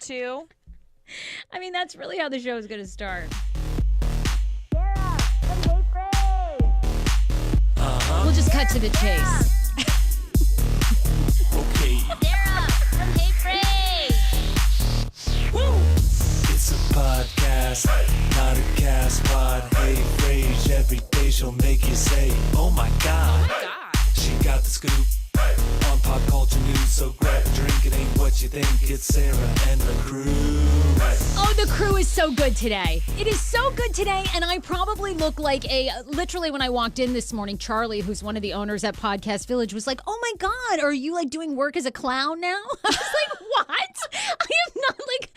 too. I mean, that's really how the show is going to start. Sarah, from Hey Frase. We'll just cut to the chase. Okay. Sarah, from Hey Frase. It's a podcast, not a cast pod. Hey, Frase, every day she'll make you say, oh my God. She got the scoop on pop culture news, so grab a drink. It ain't what you think. It's Sarah and the crew. Oh, the crew is so good today. It is so good today, and I probably look like literally when I walked in this morning, Charlie, who's one of the owners at Podcast Village, was like, oh my God, are you like doing work as a clown now? I was like, what? I am not like,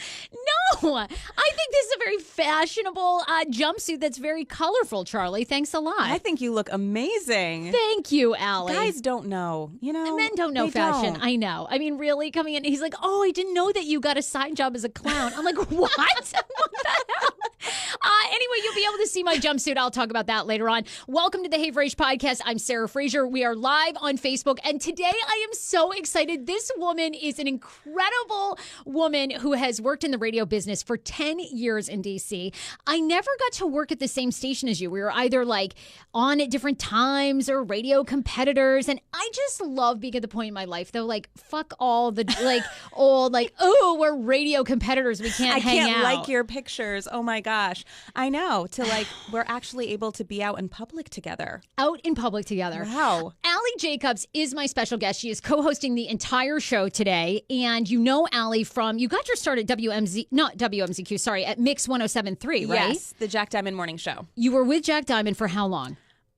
no. I think this is a very fashionable jumpsuit that's very colorful, Charlie. Thanks a lot. I think you look amazing. Thank you, Aly. Guys don't know, you know. Men don't know fashion. I know. I mean, really coming in, he's like, oh, I didn't know that you got a side job as a clown. I'm like, what? What the hell? Anyway, you'll be able to see my jumpsuit. I'll talk about that later on. Welcome to the Hey Frase podcast. I'm Sarah Fraser. We are live on Facebook. And today I am so excited. This woman is an incredible woman who has worked in the radio business for 10 years in DC. I never got to work at the same station as you. We were either like on at different times or radio competitors. And I just love being at the point in my life, though, like, fuck all the, like, old, like, oh, we're radio competitors. We can't hang out. I can't like your pictures. Oh my gosh. I know. To like, we're actually able to be out in public together. Out in public together. Wow. Aly Jacobs is my special guest. She is co-hosting the entire show today. And you know Aly from, you got your start at WMZQ, sorry, at Mix 107.3, right? Yes, the Jack Diamond Morning Show. You were with Jack Diamond for how long?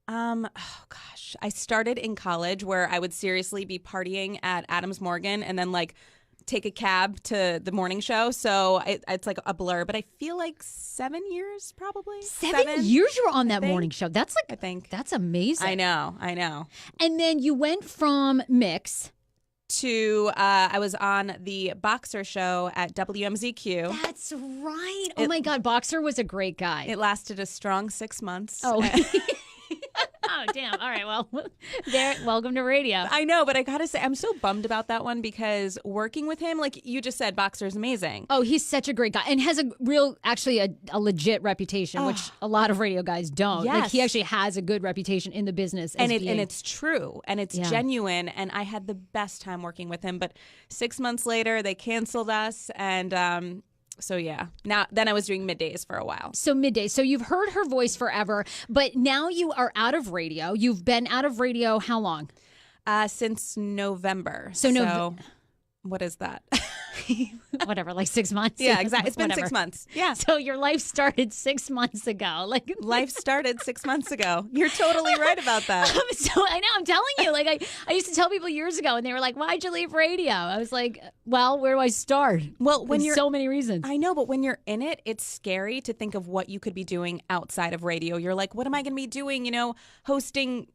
Oh gosh. I started in college where I would seriously be partying at Adams Morgan and then like take a cab to the morning show. So it's like a blur, but I feel like 7 years probably. Seven years you were on that morning show. That's like, I think. That's amazing. I know. And then you went from Mix to I was on the Boxer show at WMZQ. That's right. Oh my God. Boxer was a great guy. It lasted a strong 6 months. Oh. Oh, damn. All right. Well, welcome to radio. I know, but I got to say, I'm so bummed about that one because working with him, like you just said, Boxer's amazing. Oh, he's such a great guy and has a real, actually a legit reputation, which a lot of radio guys don't. Yes. Like he actually has a good reputation in the business. And it's true and it's genuine. And I had the best time working with him. But 6 months later, they canceled us and so yeah, then I was doing middays for a while. So middays. So you've heard her voice forever, but now you are out of radio. You've been out of radio how long? Since November. So what is that? Whatever, like 6 months. Yeah, exactly. It's been Whatever. 6 months. Yeah. So your life started 6 months ago. Like life started 6 months ago. You're totally right about that. So I know, I'm telling you, like I used to tell people years ago and they were like, why'd you leave radio? I was like, well, where do I start? Well, when There's so many reasons. I know, but when you're in it, it's scary to think of what you could be doing outside of radio. You're like, what am I going to be doing? You know, hosting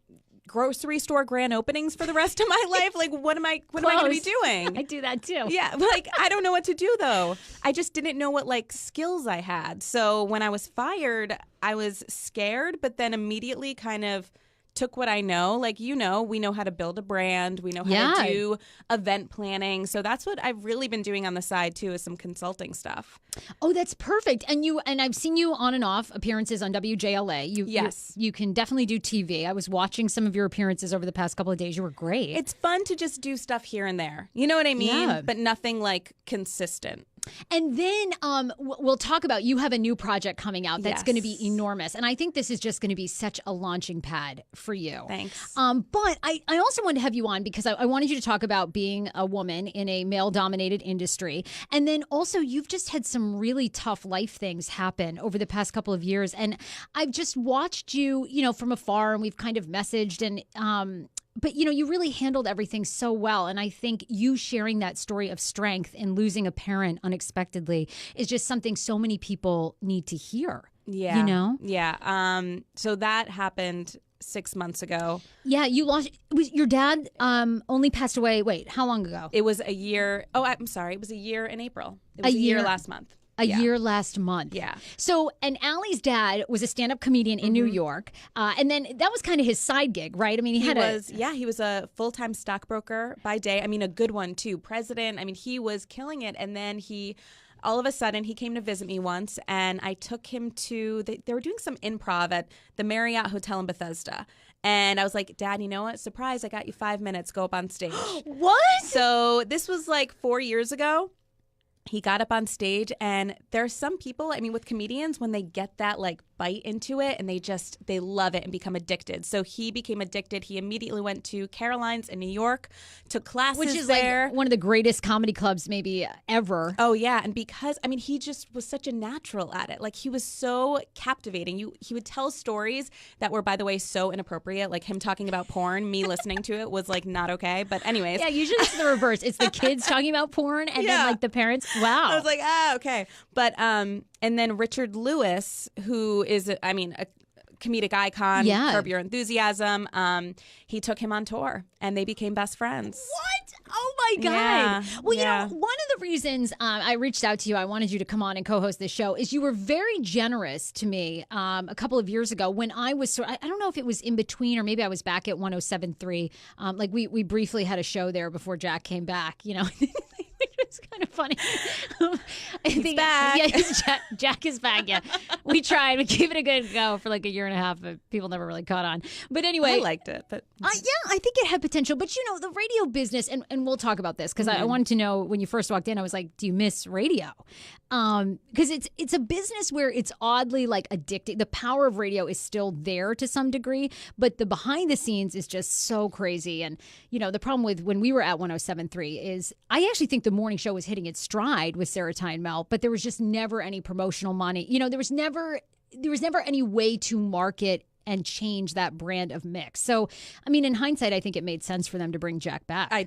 grocery store grand openings for the rest of my life. Like, what am I going to be doing? I do that too. Yeah, like I don't know what to do though. I just didn't know what like skills I had. So when I was fired, I was scared, but then immediately kind of took what I know. Like, you know, we know how to build a brand. We know how to do event planning. So that's what I've really been doing on the side too, is some consulting stuff. Oh, that's perfect. And I've seen you on and off appearances on WJLA. Yes. You can definitely do TV. I was watching some of your appearances over the past couple of days. You were great. It's fun to just do stuff here and there. You know what I mean? Yeah. But nothing like consistent. And then we'll talk about, you have a new project coming out that's going to be enormous. And I think this is just going to be such a launching pad for you. Thanks. But I also wanted to have you on because I wanted you to talk about being a woman in a male-dominated industry. And then also, you've just had some really tough life things happen over the past couple of years. And I've just watched you, you know, from afar, and we've kind of messaged and but, you know, you really handled everything so well. And I think you sharing that story of strength and losing a parent unexpectedly is just something so many people need to hear. Yeah. You know? Yeah. So that happened 6 months ago. Yeah. You lost. Your dad only passed away. Wait, how long ago? It was a year. Oh, I'm sorry. It was a year in April. It was a year last month. A year last month. Yeah. So, and Aly's dad was a stand-up comedian in New York. And then that was kind of his side gig, right? I mean, he was a full-time stockbroker by day. I mean, a good one too. President. I mean, he was killing it. And then he all of a sudden he came to visit me once, and I took him to, they were doing some improv at the Marriott Hotel in Bethesda. And I was like, Dad, you know what? Surprise, I got you 5 minutes. Go up on stage. What? So this was like 4 years ago. He got up on stage, and there are some people, I mean, with comedians, when they get that like bite into it and they love it and become addicted. So he became addicted. He immediately went to Caroline's in New York, took classes Which is there. like one of the greatest comedy clubs maybe ever. Oh, yeah. And because, I mean, he just was such a natural at it. Like, he was so captivating. He would tell stories that were, by the way, so inappropriate. Like him talking about porn, me listening to it was like not okay. But anyways. Yeah, usually it's the reverse. It's the kids talking about porn and then like the parents. Wow. I was like, okay. But, and then Richard Lewis, who is, I mean, a comedic icon, Curb Your Enthusiasm, he took him on tour, and they became best friends. What? Oh my God. Yeah, well, yeah. you know, one of the reasons I reached out to you, I wanted you to come on and co-host this show, is you were very generous to me a couple of years ago when I was, I don't know if it was in between or maybe I was back at 107.3. Like we briefly had a show there before Jack came back, you know. It's kind of funny. He's back. Yeah, Jack is back. Yeah, we tried. We gave it a good go for like a year and a half, but people never really caught on. But anyway, I liked it. But yeah, I think it had potential. But you know, the radio business, and we'll talk about this because I wanted to know when you first walked in. I was like, do you miss radio? Because it's a business where it's oddly like addicting. The power of radio is still there to some degree, but the behind the scenes is just so crazy. And you know, the problem with when we were at 107.3 is I actually think the morning show was hitting its stride with Sarah Ty and Mel, but there was just never any promotional money. You know, there was never any way to market and change that brand of mix. So, I mean, in hindsight, I think it made sense for them to bring Jack back. I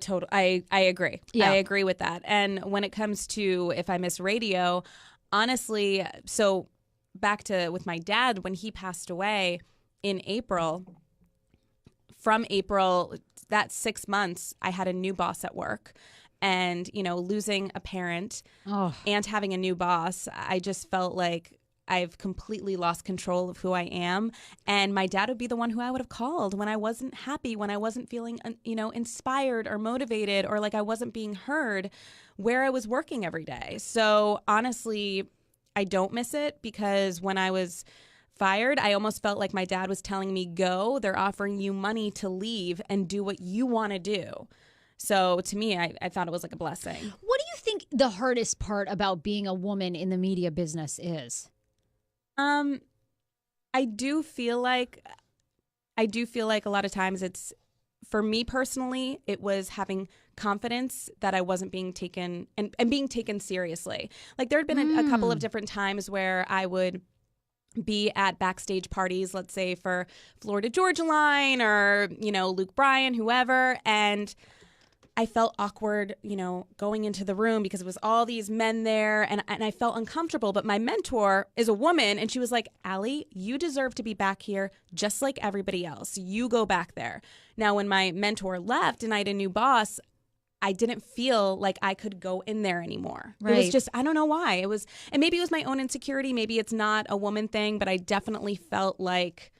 agree. Yeah. I agree with that. And when it comes to if I miss radio, honestly, so back to with my dad, when he passed away in April, from April, that 6 months, I had a new boss at work. And, you know, losing a parent and having a new boss, I just felt like I've completely lost control of who I am. And my dad would be the one who I would have called when I wasn't happy, when I wasn't feeling, you know, inspired or motivated, or like I wasn't being heard where I was working every day. So honestly, I don't miss it, because when I was fired, I almost felt like my dad was telling me, go, they're offering you money to leave and do what you want to do. So to me, I thought it was like a blessing. What do you think the hardest part about being a woman in the media business is? I do feel like a lot of times it's, for me personally, it was having confidence that I wasn't being taken and being taken seriously. Like there had been a couple of different times where I would be at backstage parties, let's say for Florida Georgia Line or, you know, Luke Bryan, whoever, and I felt awkward, you know, going into the room because it was all these men there, and I felt uncomfortable. But my mentor is a woman, and she was like, Aly, you deserve to be back here just like everybody else. You go back there. Now, when my mentor left and I had a new boss, I didn't feel like I could go in there anymore. Right. It was just, I don't know why. It was, and maybe it was my own insecurity. Maybe it's not a woman thing, but I definitely felt like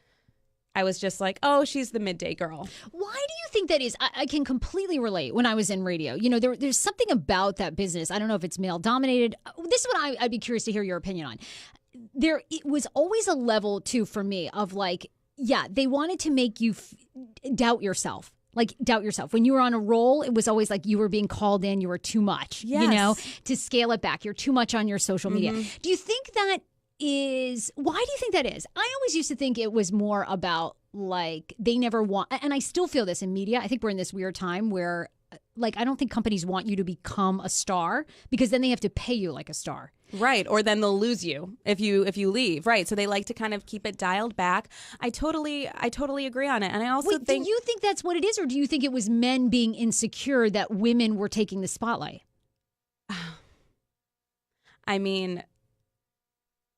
I was just like, oh, she's the midday girl. Why do you think that is? I can completely relate when I was in radio. You know, there's something about that business. I don't know if it's male dominated. This is what I'd be curious to hear your opinion on. It was always a level, too, for me of like, yeah, they wanted to make you doubt yourself. Like, doubt yourself. When you were on a roll, it was always like you were being called in. You were too much, you know, to scale it back. You're too much on your social media. Do you think that why do you think that is? I always used to think it was more about like they never want, and I still feel this in media. I think we're in this weird time where like I don't think companies want you to become a star because then they have to pay you like a star. Right, or then they'll lose you if you leave. Right, so they like to kind of keep it dialed back. I totally agree on it, and I also think. Do you think that's what it is, or do you think it was men being insecure that women were taking the spotlight? I mean,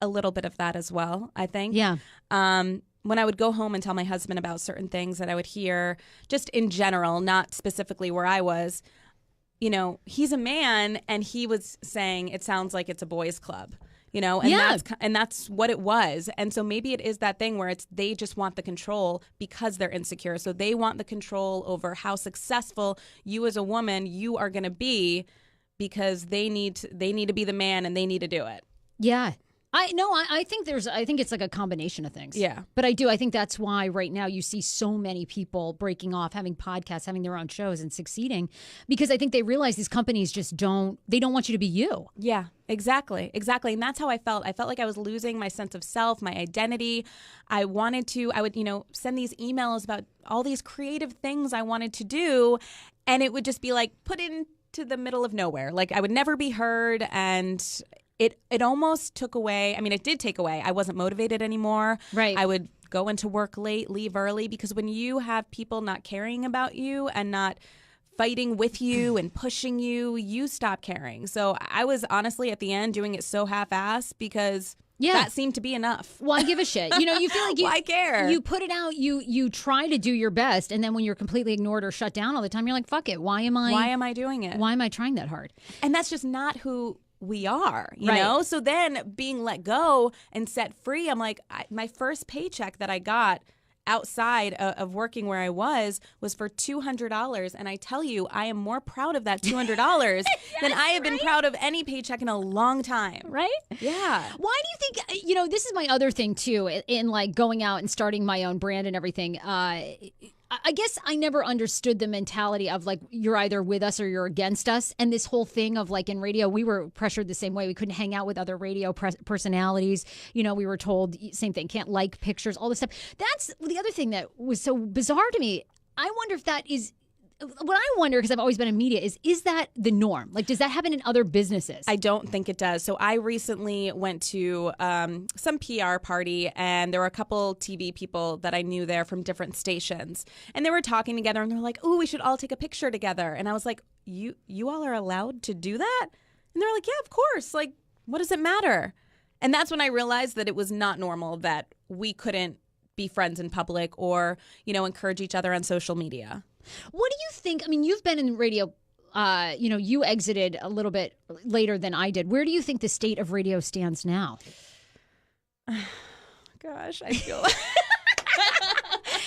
a little bit of that as well, I think. Yeah. When I would go home and tell my husband about certain things that I would hear, just in general, not specifically where I was, you know, he's a man, and he was saying it sounds like it's a boys' club, you know, and that's what it was. And so maybe it is that thing where it's they just want the control because they're insecure. So they want the control over how successful you as a woman you are going to be because they need to be the man and they need to do it. Yeah. I think it's like a combination of things. Yeah. But I think that's why right now you see so many people breaking off, having podcasts, having their own shows and succeeding, because I think they realize these companies just don't want you to be you. Yeah, exactly. And that's how I felt. I felt like I was losing my sense of self, my identity. I would, send these emails about all these creative things I wanted to do, and it would just be like put into the middle of nowhere. Like I would never be heard, and it almost took away. I mean, it did take away. I wasn't motivated anymore. Right. I would go into work late, leave early, because when you have people not caring about you and not fighting with you and pushing you, you stop caring. So I was honestly at the end doing it so half-assed because that seemed to be enough. Why give a shit? You feel like why care? You put it out, you try to do your best, and then when you're completely ignored or shut down all the time, you're like, fuck it. Why am I doing it? Why am I trying that hard? And that's just not who we are, you know? So then being let go and set free, I'm like, my first paycheck that I got outside of working where I was for $200. And I tell you, I am more proud of that $200 than I have been proud of any paycheck in a long time. Right? Yeah. Why do you think, this is my other thing too, in like going out and starting my own brand and everything. I guess I never understood the mentality of like, you're either with us or you're against us. And this whole thing of like in radio, we were pressured the same way. We couldn't hang out with other radio personalities. We were told same thing, can't like pictures, all this stuff. That's the other thing that was so bizarre to me. I wonder if that is what I wonder, because I've always been in media, is that the norm? Like, does that happen in other businesses? I don't think it does. So I recently went to some PR party, and there were a couple TV people that I knew there from different stations. And they were talking together, and they're like, "Ooh, we should all take a picture together." And I was like, you all are allowed to do that? And they're like, "Yeah, of course. Like, what does it matter?" And that's when I realized that it was not normal that we couldn't be friends in public or, encourage each other on social media. What do you think? I mean, you've been in radio, you exited a little bit later than I did. Where do you think the state of radio stands now? Gosh, I feel...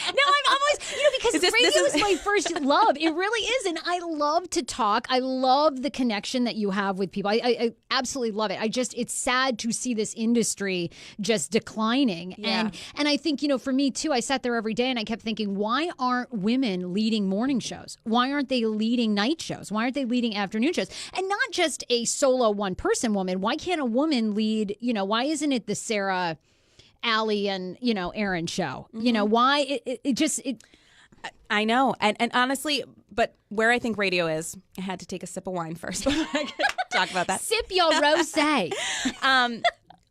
No, I'm always, because radio is my first love. It really is. And I love to talk. I love the connection that you have with people. I absolutely love it. It's sad to see this industry just declining. Yeah. And I think, for me too, I sat there every day and I kept thinking, why aren't women leading morning shows? Why aren't they leading night shows? Why aren't they leading afternoon shows? And not just a solo one-person woman. Why can't a woman lead, why isn't it the Sarah, Aly, and Aaron show? Mm-hmm. Why I know, and honestly, but where I think radio is, I had to take a sip of wine first before I could talk about that. Sip your rosé.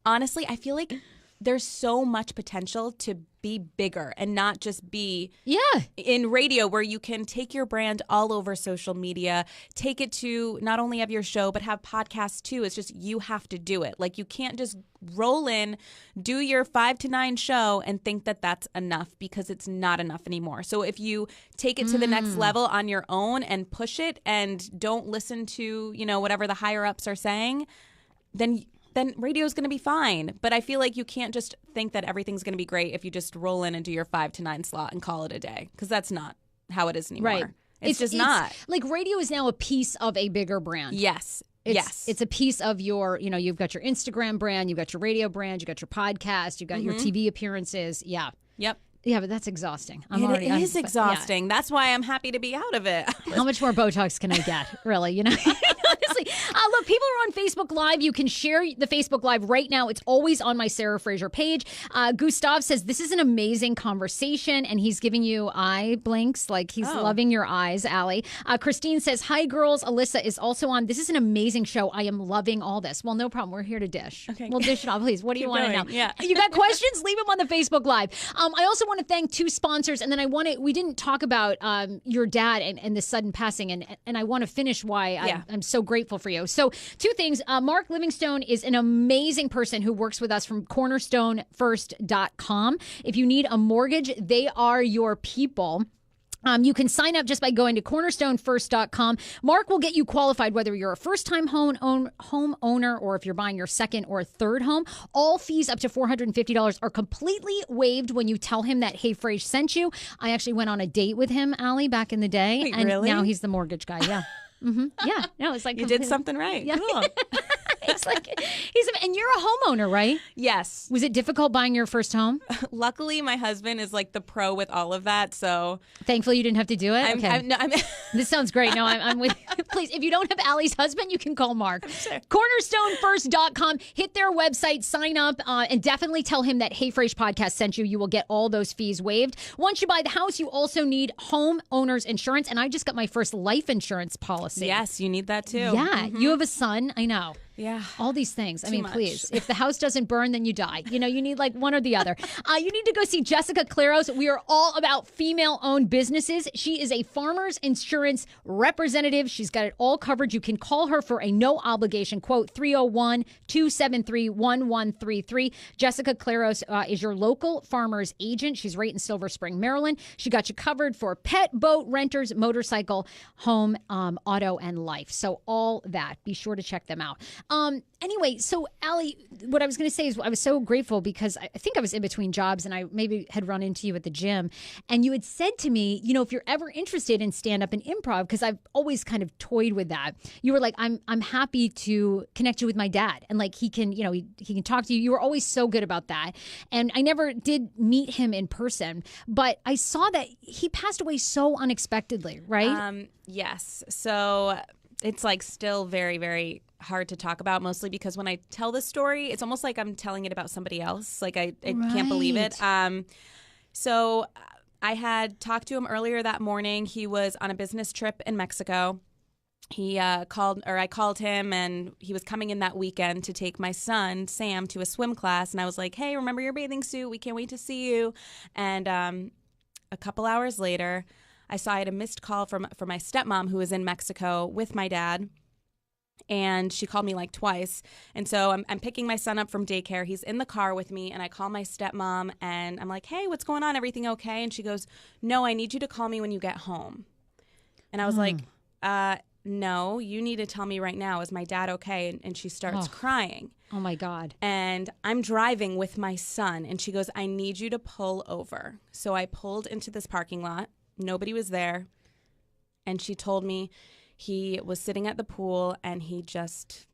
Honestly, I feel like there's so much potential to be bigger and not just be in radio, where you can take your brand all over social media, take it to not only have your show, but have podcasts too. It's just you have to do it. Like, you can't just roll in, do your 5 to 9 show and think that that's enough, because it's not enough anymore. So if you take it to the next level on your own and push it and don't listen to, whatever the higher ups are saying, then radio is going to be fine. But I feel like you can't just think that everything's going to be great if you just roll in and do your 5 to 9 slot and call it a day, because that's not how it is anymore. Right. It's just not. Like, radio is now a piece of a bigger brand. Yes. It's a piece of your, you've got your Instagram brand, you've got your radio brand, you've got your podcast, you've got your TV appearances. Yeah. Yep. Yeah, but that's exhausting. It is exhausting. Yeah. That's why I'm happy to be out of it. How much more Botox can I get, really? Honestly. Look, people are on Facebook Live. You can share the Facebook Live right now. It's always on my Sarah Fraser page. Gustav says, this is an amazing conversation, and he's giving you eye blinks, like he's loving your eyes, Aly. Christine says, hi, girls. Alyssa is also on. This is an amazing show. I am loving all this. Well, no problem. We're here to dish. Okay. We'll dish it off, please. What do you want to know? Yeah. You got questions? Leave them on the Facebook Live. I also want to thank 2 sponsors, and then we didn't talk about your dad and the sudden passing, and I want to finish why I'm so grateful for you. So 2 things. Mark Livingstone is an amazing person who works with us from cornerstonefirst.com. If you need a mortgage, they are your people. You can sign up just by going to cornerstonefirst.com. Mark will get you qualified whether you're a first-time homeowner or if you're buying your second or third home. All fees up to $450 are completely waived when you tell him that Hey Frase sent you. I actually went on a date with him, Aly, back in the day. Wait, and really? now he's the mortgage guy. Yeah. Yeah, no, it's like You did something right. Yeah. Cool. It's like and you're a homeowner, right? Yes. Was it difficult buying your first home? Luckily, my husband is like the pro with all of that. So Thankfully, you didn't have to do it. I'm This sounds great. No, I'm with you. Please, if you don't have Ally's husband, you can call Mark. Sure. CornerstoneFirst.com. Hit their website, sign up, and definitely tell him that Hey Frase Podcast sent you. You will get all those fees waived. Once you buy the house, you also need homeowner's insurance. And I just got my first life insurance policy. Yes, you need that too. Yeah, you have a son. I know. Yeah. All these things. I mean, much. please, if the house doesn't burn, then you die. You know, you need like one or the other. You need to go see Jessica Claros. We are all about female-owned businesses. She is a farmer's insurance representative. She's got it all covered. You can call her for a no-obligation quote, 301-273-1133. Jessica Claros is your local farmer's agent. She's right in Silver Spring, Maryland. She got you covered for pet, boat, renters, motorcycle, home, auto, and life. So all that. Be sure to check them out. Anyway, so Aly, what I was going to say is I was so grateful because I think I was in between jobs and I maybe had run into you at the gym and you had said to me, you know, if you're ever interested in stand up and improv, because I've always kind of toyed with that, you were like, I'm happy to connect you with my dad and like he can, you know, he can talk to you. You were always so good about that. And I never did meet him in person, but I saw that he passed away so unexpectedly, right? Yes. So it's like still very, very hard to talk about, mostly because when I tell the story, it's almost like I'm telling it about somebody else. Like I can't believe it. So I had talked to him earlier that morning. He was on a business trip in Mexico. I called him and he was coming in that weekend to take my son, Sam, to a swim class. And I was like, hey, remember your bathing suit? We can't wait to see you. And a couple hours later, I saw I had a missed call from my stepmom who was in Mexico with my dad. And she called me like twice. And so I'm picking my son up from daycare. He's in the car with me. And I call my stepmom and I'm like, hey, what's going on? Everything okay? And she goes, no, I need you to call me when you get home. And I was like, no, you need to tell me right now. Is my dad okay? And she starts crying. Oh, my God. And I'm driving with my son. And she goes, I need you to pull over. So I pulled into this parking lot. Nobody was there. And she told me he was sitting at the pool and he just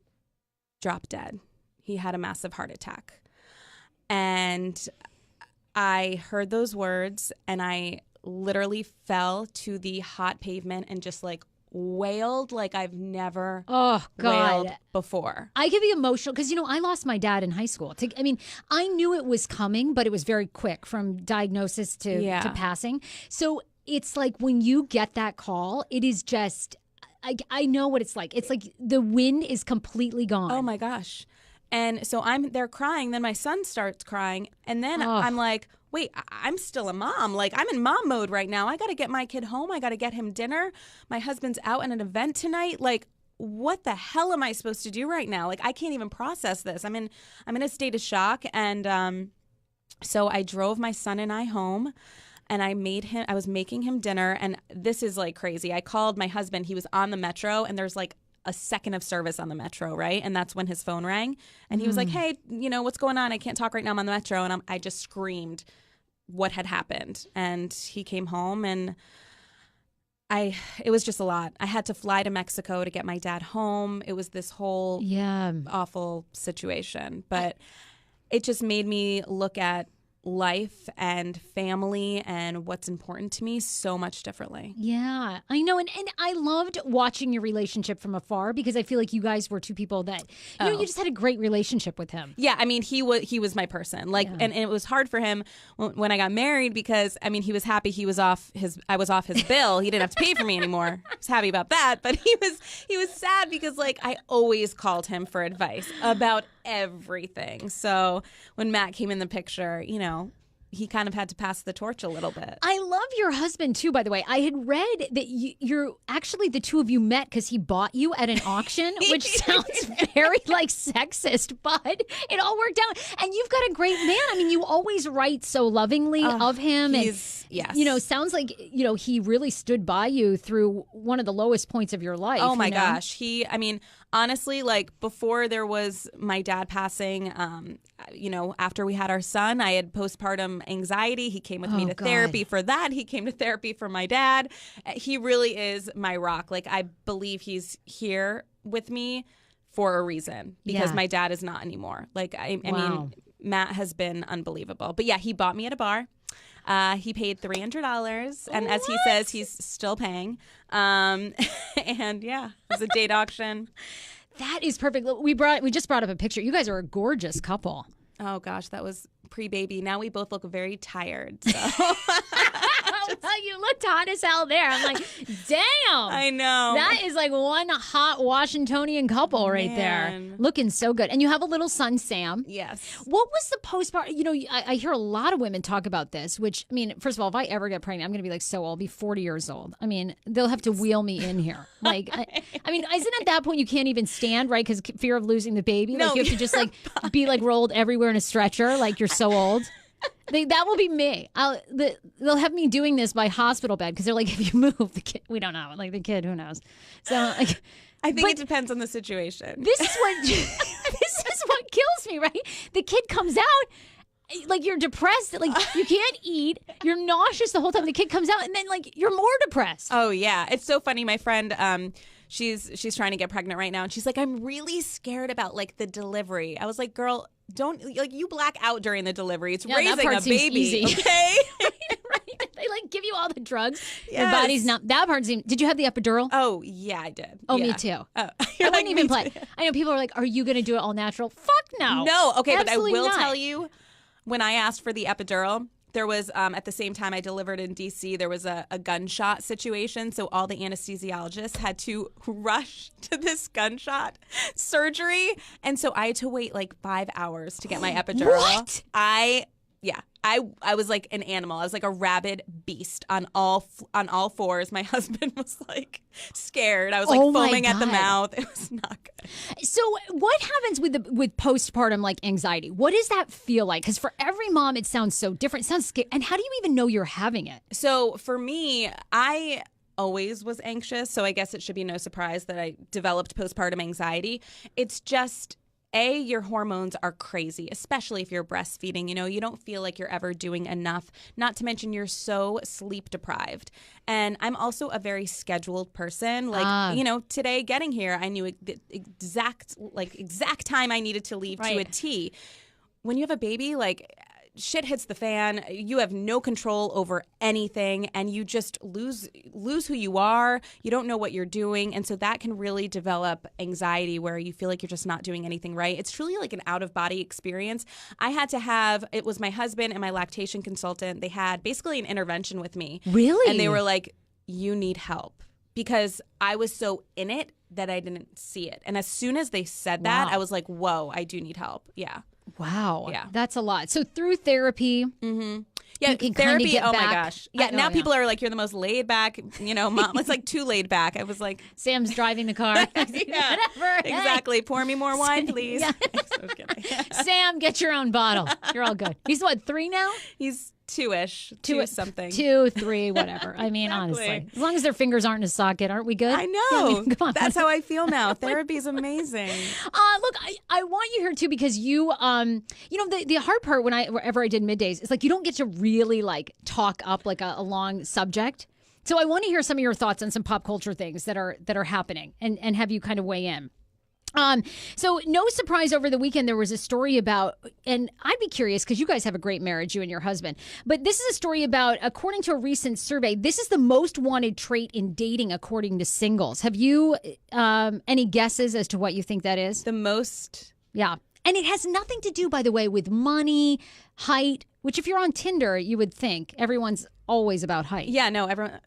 dropped dead. He had a massive heart attack. And I heard those words and I literally fell to the hot pavement and just like wailed like I've never wailed before. I can be emotional because, you know, I lost my dad in high school. I knew it was coming, but it was very quick from diagnosis to passing. So it's like when you get that call, it is just, I know what it's like. It's like the wind is completely gone. Oh my gosh. And so I'm there crying. Then my son starts crying. And then I'm like, wait, I'm still a mom. Like I'm in mom mode right now. I got to get my kid home. I got to get him dinner. My husband's out at an event tonight. Like, what the hell am I supposed to do right now? Like, I can't even process this. I'm in a state of shock. And so I drove my son and I home. And I was making him dinner. And this is like crazy. I called my husband. He was on the metro and there's like a second of service on the metro, right? And that's when his phone rang. And he was like, hey, you know, what's going on? I can't talk right now. I'm on the metro. And I just screamed what had happened. And he came home and it was just a lot. I had to fly to Mexico to get my dad home. It was this whole awful situation. But it just made me look at life and family and what's important to me so much differently. Yeah, I know. And I loved watching your relationship from afar because I feel like you guys were two people that, you know, you just had a great relationship with him. Yeah, I mean, he was my person. Like, and it was hard for him when I got married because, I mean, he was happy I was off his bill. He didn't have to pay for me anymore. I was happy about that. But he was sad because, like, I always called him for advice about everything. So when Matt came in the picture, you know, he kind of had to pass the torch a little bit. I love your husband too, by the way. I had read that you're actually the two of you met because he bought you at an auction, which sounds very like sexist, but it all worked out. And you've got a great man. I mean, you always write so lovingly of him. Yes. You know, sounds like, you know, he really stood by you through one of the lowest points of your life. Oh my you know? gosh. honestly, like before there was my dad passing, after we had our son, I had postpartum anxiety. He came with me to therapy for that. He came to therapy for my dad. He really is my rock. Like, I believe he's here with me for a reason because my dad is not anymore. Like, I mean, Matt has been unbelievable. But yeah, he bought me at a bar. He paid $300, and as he says, he's still paying. And yeah, it was a date auction. That is perfect. Look, we just brought up a picture. You guys are a gorgeous couple. Oh gosh, that was pre-baby. Now we both look very tired. So. Well, you looked hot as hell there. I'm like, damn. I know. That is like one hot Washingtonian couple right there. Looking so good. And you have a little son, Sam. Yes. What was the postpartum? You know, I hear a lot of women talk about this, which, I mean, first of all, if I ever get pregnant, I'm going to be like so old. I'll be 40 years old. I mean, they'll have to wheel me in here. Like, I mean, isn't at that point you can't even stand, right? Because fear of losing the baby. No, like, you have to just like be like rolled everywhere in a stretcher. Like, you're so old. That will be me. They'll have me doing this by hospital bed because they're like, if you move the kid, we don't know. Like the kid, who knows? So like, I think it depends on the situation. This is what kills me, right? The kid comes out, like you're depressed, like you can't eat, you're nauseous the whole time. The kid comes out, and then like you're more depressed. Oh yeah, it's so funny. My friend, she's trying to get pregnant right now, and she's like, I'm really scared about like the delivery. I was like, girl, don't like you black out during the delivery. It's raising a baby, easy. okay? Right? They like give you all the drugs. Yes. Your body's not. That part seems. Did you have the epidural? Oh yeah, I did. Oh, yeah. me too. Oh, I you're wouldn't like, even me play. too. I know people are like, "Are you going to do it all natural?" Fuck no. No, okay, Absolutely but I will not. tell you, when I asked for the epidural, there was at the same time I delivered in DC, there was a gunshot situation, so all the anesthesiologists had to rush to this gunshot surgery, and so I had to wait like 5 hours to get my epidural. What? I was like an animal. I was like a rabid beast on all fours. My husband was like scared. I was like foaming at the mouth. It was not good. So what happens with postpartum like anxiety? What does that feel like? Because for every mom, it sounds so different. It sounds scary. And how do you even know you're having it? So for me, I always was anxious. So I guess it should be no surprise that I developed postpartum anxiety. It's just your hormones are crazy, especially if you're breastfeeding. You know, you don't feel like you're ever doing enough, not to mention you're so sleep deprived. And I'm also a very scheduled person. Like, today getting here, I knew the exact time I needed to leave to a T. When you have a baby, like, shit hits the fan. You have no control over anything, and you just lose who you are. You don't know what you're doing, and so that can really develop anxiety where you feel like you're just not doing anything right. It's truly like an out-of-body experience. I had to have, it was my husband and my lactation consultant. They had basically an intervention with me. Really? And they were like, you need help. Because I was so in it that I didn't see it. And as soon as they said that, I was like, whoa, I do need help. Yeah. Wow. Yeah. That's a lot. So through therapy, yeah, you can therapy. get Oh back. my gosh. Yeah. Now people are like, you're the most laid back, mom. It's like too laid back. I was like, Sam's driving the car. yeah, Whatever. exactly. Pour me more wine, please. Yeah. I was kidding. Sam, get your own bottle. You're all good. He's what, 3 now? He's 2-ish, two something. 2, 3, whatever. I mean, Exactly. honestly, as long as their fingers aren't in a socket, aren't we good? I know. Yeah, I mean, come on. That's how I feel now. Therapy is amazing. Look, I want you here too because you, the hard part whenever I did middays is like you don't get to really like talk up like a long subject. So I want to hear some of your thoughts on some pop culture things that are happening and have you kind of weigh in. So no surprise over the weekend, there was a story about, and I'd be curious because you guys have a great marriage, you and your husband, but this is a story about, according to a recent survey, this is the most wanted trait in dating according to singles. Have you, any guesses as to what you think that is? The most. Yeah. And it has nothing to do, by the way, with money, height, which if you're on Tinder, you would think everyone's always about height. Yeah, no, everyone.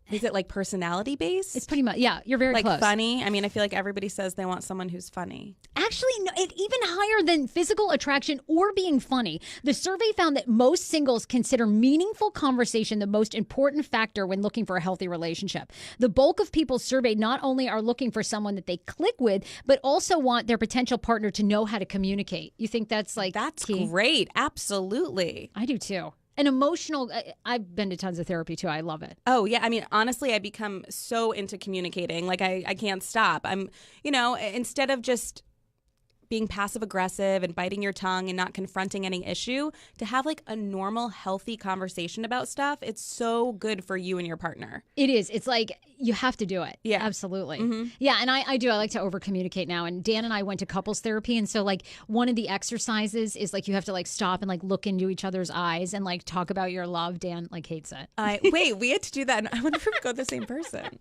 Is it like personality based? It's pretty much, yeah, you're very like close. Funny? I mean, I feel like everybody says they want someone who's funny. Actually, no, even higher than physical attraction or being funny. The survey found that most singles consider meaningful conversation the most important factor when looking for a healthy relationship. The bulk of people surveyed not only are looking for someone that they click with, but also want their potential partner to know how to communicate. You think that's like That's key? great. Absolutely. I do too. an emotional. I've been to tons of therapy too. I love it. Oh, yeah. I mean, honestly, I become so into communicating. Like, I can't stop. I'm, instead of just being passive aggressive and biting your tongue and not confronting any issue, to have like a normal, healthy conversation about stuff, it's so good for you and your partner. It is. It's like you have to do it. Yeah. Absolutely. Yeah, and I do. I like to over communicate now. And Dan and I went to couples therapy, and so like one of the exercises is like you have to like stop and like look into each other's eyes and like talk about your love. Dan like hates it. Wait, we had to do that. I wonder if we go with the same person.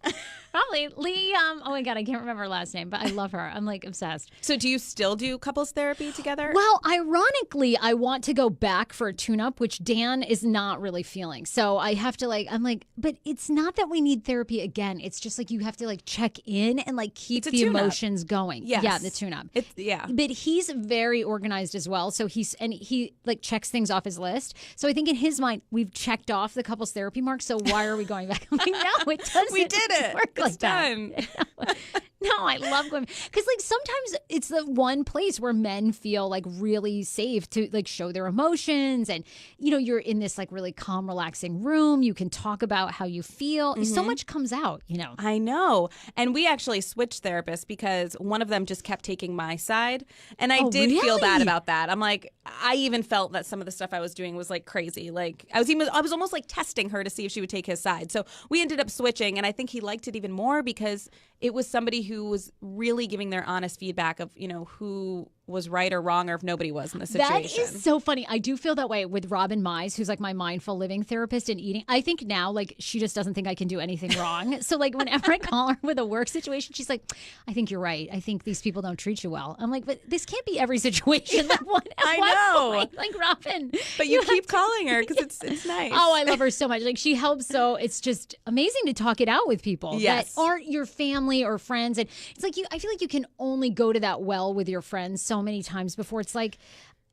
Probably Lee. Oh my God, I can't remember her last name, but I love her. I'm like obsessed. So do you still do couples therapy together? Well, ironically, I want to go back for a tune-up, which Dan is not really feeling. So I have to I'm like, but it's not that we need therapy again. It's just like you have to like check in and like keep the tune-up. Emotions going. Yes. Yeah, the tune-up. Yeah. But he's very organized as well. So he like checks things off his list. So I think in his mind, we've checked off the couples therapy mark. So why are we going back? I'm like, no, it doesn't. We did it. Work It's like done. That. No, I love going because like sometimes it's the one place where men feel like really safe to like show their emotions, and you're in this like really calm, relaxing room. You can talk about how you feel. So much comes out. I know. And we actually switched therapists because one of them just kept taking my side, and I did feel bad about that. I'm like, I even felt that some of the stuff I was doing was like crazy. Like I was almost like testing her to see if she would take his side. So we ended up switching, and I think he liked it even more because it was somebody who was really giving their honest feedback of, who was right or wrong, or if nobody was in the situation. That is so funny. I do feel that way with Robin Mize, who's like my mindful living therapist and eating. I think now like she just doesn't think I can do anything wrong. So like whenever I call her with a work situation, she's like, I think you're right. I think these people don't treat you well. I'm like, but this can't be every situation. Like, I know. Point? Like Robin. But you keep calling her because it's nice. Oh, I love her so much. Like she helps. So it's just amazing to talk it out with people that aren't your family or friends. And it's like I feel like you can only go to that well with your friends so many times before it's like,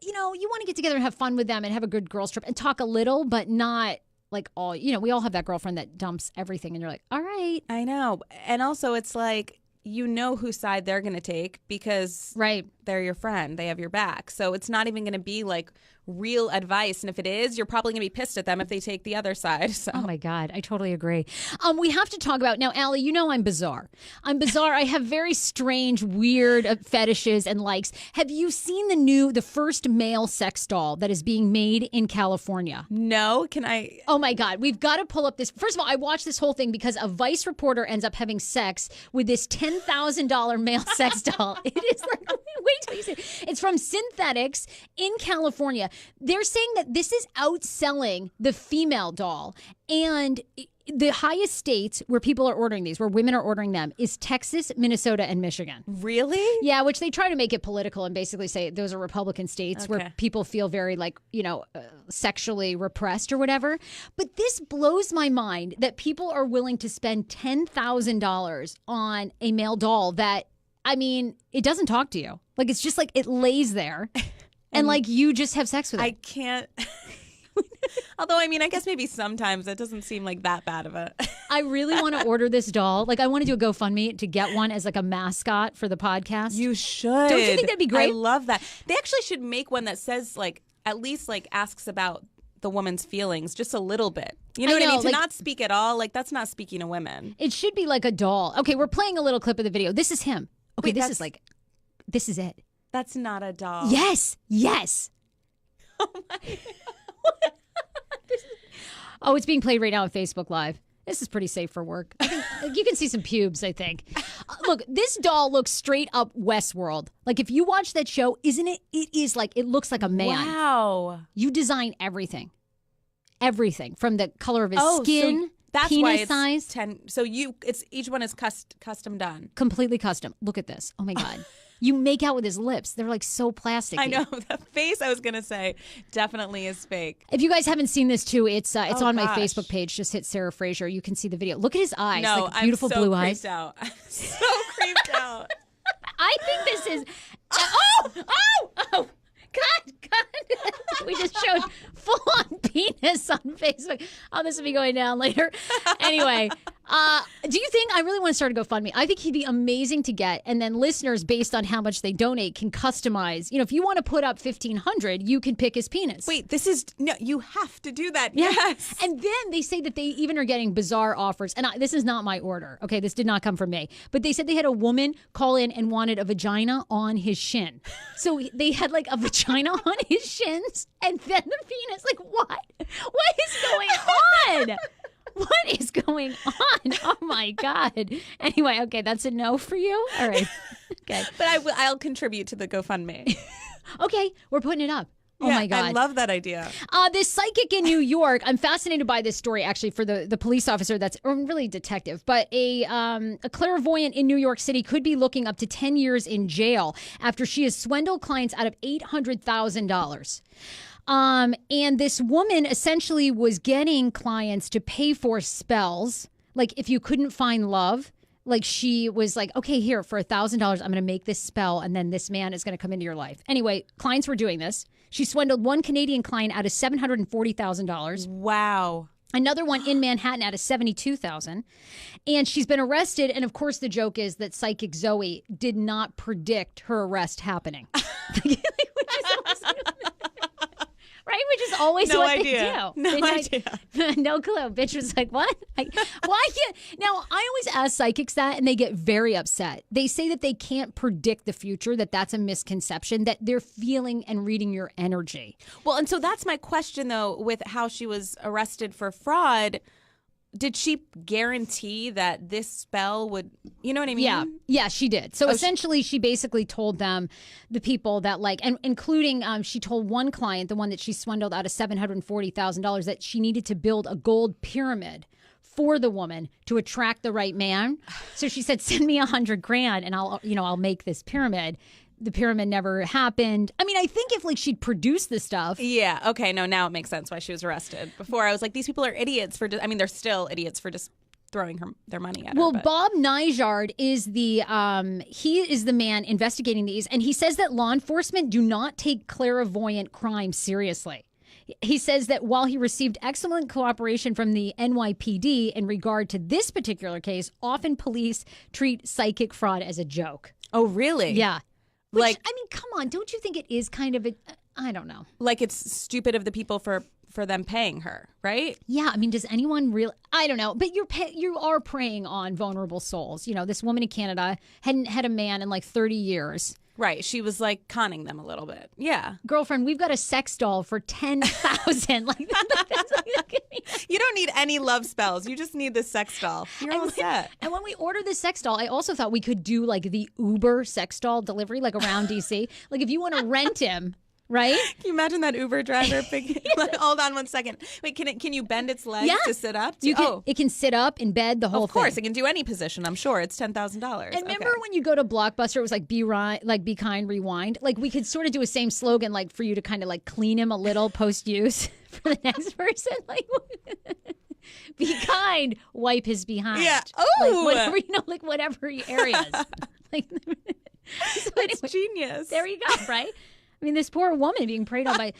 you want to get together and have fun with them and have a good girls trip and talk a little, but not like all, we all have that girlfriend that dumps everything and you're like, all right. I know. And also it's like, whose side they're going to take because they're your friend. They have your back. So it's not even going to be like real advice. And if it is, you're probably going to be pissed at them if they take the other side. So. Oh my God. I totally agree. We have to talk about now, Aly, I'm bizarre. I have very strange, weird fetishes and likes. Have you seen the first male sex doll that is being made in California? No. Can I? Oh my God. We've got to pull up this. First of all, I watched this whole thing because a Vice reporter ends up having sex with this $10,000 male sex doll. It is like, wait till you see it. It's from Synthetics in California. They're saying that this is outselling the female doll. And the highest states where people are ordering these, where women are ordering them, is Texas, Minnesota, and Michigan. Really? Yeah, which they try to make it political and basically say those are Republican states where people feel very like, sexually repressed or whatever. But this blows my mind that people are willing to spend $10,000 on a male doll that, it doesn't talk to you. Like, it's just like it lays there. And like you just have sex with it. I can't. Although, I guess maybe sometimes it doesn't seem like that bad of a. I really want to order this doll. Like, I want to do a GoFundMe to get one as like a mascot for the podcast. You should. Don't you think that'd be great? I love that. They actually should make one that says like at least like asks about the woman's feelings just a little bit. You know what I mean? To not speak at all. Like that's not speaking to women. It should be like a doll. Okay, we're playing a little clip of the video. This is him. Okay, Wait, this is it. That's not a doll. Yes. Oh my. Oh, it's being played right now on Facebook Live. This is pretty safe for work. You can see some pubes, I think. Look, this doll looks straight up Westworld. Like if you watch that show, isn't it? It is like, it looks like a man. Wow. You design everything. Everything from the color of his skin. So that's penis why it's size. 10. So each one is custom done. Completely custom. Look at this. Oh my God. You make out with his lips. They're like so plasticky. I know. The face I was going to say definitely is fake. If you guys haven't seen this too, it's on my gosh. Facebook page. Just hit Sarah Fraser. You can see the video. Look at his eyes. No, like beautiful I'm so blue creeped eyes. out. I'm so creeped out. I think this is. God. We just showed full-on penis on Facebook. Oh, this will be going down later. Anyway, Do you think, I really want to start a GoFundMe. I think he'd be amazing to get. And then listeners, based on how much they donate, can customize. You know, if you want to put up $1,500, you can pick his penis. Wait, no, you have to do that. Yeah. Yes. And then they say that they even are getting bizarre offers. And this is not my order. Okay, this did not come from me. But they said they had a woman call in and wanted a vagina on his shin. So they had like a vagina on his shins and then the penis. Like, what? What is going on? What is going on? Oh my God. Anyway, okay, that's a no for you. All right. Okay. But I'll contribute to the GoFundMe. Okay, we're putting it up. Oh Yeah, my God. I love that idea. This psychic in New York, I'm fascinated by this story actually for the police officer that's, or really detective, but a clairvoyant in New York City could be looking up to 10 years in jail after she has swindled clients out of $800,000. And this woman essentially was getting clients to pay for spells. Like if you couldn't find love, like she was like, okay, here for $1,000, I'm going to make this spell. And then this man is going to come into your life. Anyway, clients were doing this. She swindled one Canadian client out of $740,000. Wow. Another one in Manhattan out of $72,000. And she's been arrested. And of course, the joke is that Psychic Zoe did not predict her arrest happening. Right? Which is always No what idea. they do. No Midnight- No clue. Bitch was like, what? Why can't? Now, I always ask psychics that, and they get very upset. They say that they can't predict the future, that that's a misconception, that they're feeling and reading your energy. Well, and so that's my question, though, with how she was arrested for fraud. Did she guarantee that this spell would, you know what I mean? Yeah, she did. So essentially, she basically told them, the people that like, and including, she told one client, the one that she swindled out of $740,000, that she needed to build a gold pyramid for the woman to attract the right man. So she said, send me $100,000 and I'll make this pyramid. The pyramid never happened. I mean, I think if like she'd produced the stuff. Yeah. Okay. No, now it makes sense why she was arrested. Before I was like, these people are idiots for just, I mean, they're still idiots for just throwing their money at her. Well, But. Bob Nijard is the man investigating these, and he says that law enforcement do not take clairvoyant crime seriously. He says that while he received excellent cooperation from the NYPD in regard to this particular case, often police treat psychic fraud as a joke. Oh, really? Yeah. Which, Like- I mean, come on. Don't you think it is kind of I don't know. Like it's stupid of the people for them paying her, right? Yeah, I mean, does anyone really? I don't know, but you are preying on vulnerable souls. You know, this woman in Canada hadn't had a man in like 30 years. Right. She was like conning them a little bit. Yeah. Girlfriend, we've got a sex doll for $10,000. You don't need any love spells. You just need the sex doll. You're all set. And when we ordered the sex doll, I also thought we could do like the Uber sex doll delivery, like around DC. Like if you want to rent him. Right? Can you imagine that Uber driver? Hold on 1 second. Wait, can you bend its legs to sit up? It can sit up in bed, the whole thing. Of course, it can do any position. I'm sure it's $10,000. And remember when you go to Blockbuster, it was like be kind, rewind. Like we could sort of do a same slogan, like for you to kind of like clean him a little post use for the next person. Like be kind, wipe his behind. Yeah. Like whatever areas. Like so It's genius. There you go. Right. I mean, this poor woman being preyed on by.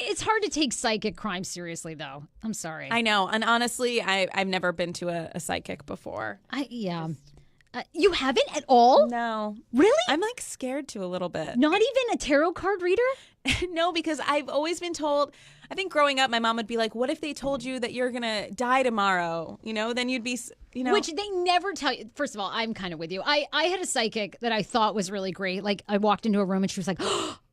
It's hard to take psychic crime seriously, though. I'm sorry. I know, and honestly, I've never been to a psychic before. You haven't at all? No, Really? I'm like scared to a little bit. Not even a tarot card reader? No, because I've always been told. I think growing up, my mom would be like, "What if they told you that you're gonna die tomorrow? You know, then you'd be, you know." Which they never tell you. First of all, I'm kind of with you. I had a psychic that I thought was really great. Like I walked into a room and she was like,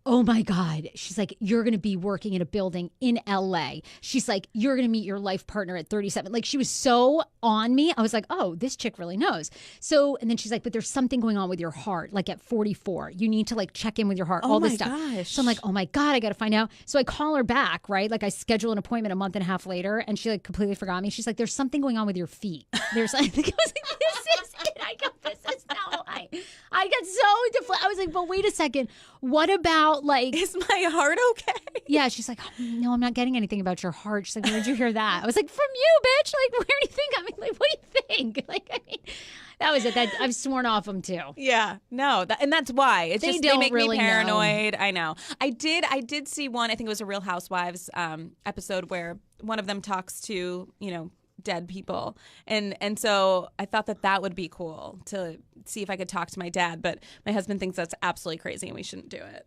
oh my God. She's like, you're going to be working in a building in LA. She's like, you're going to meet your life partner at 37. Like she was so on me. I was like, oh, this chick really knows. So, and then she's like, but there's something going on with your heart. Like at 44, you need to like check in with your heart, all this stuff. Gosh. So I'm like, oh my God, I got to find out. So I call her back, right? Like I schedule an appointment a month and a half later and she like completely forgot me. She's like, there's something going on with your feet. There's, I think I was like, this is it. I got this. Is no, I got so deflated. I was like, but wait a second. What about like, is my heart okay? Yeah, she's like, oh, no, I'm not getting anything about your heart. She's like, where did you hear that? I was like, from you, bitch. Like, where do you think? I mean, like, what do you think? Like, I mean, that was it. I've sworn off them too. Yeah, no, and that's why it's just don't they make really me know. paranoid. I know. I did see one. I think it was a Real Housewives episode where one of them talks to dead people. And so I thought that would be cool to see if I could talk to my dad. But my husband thinks that's absolutely crazy and we shouldn't do it.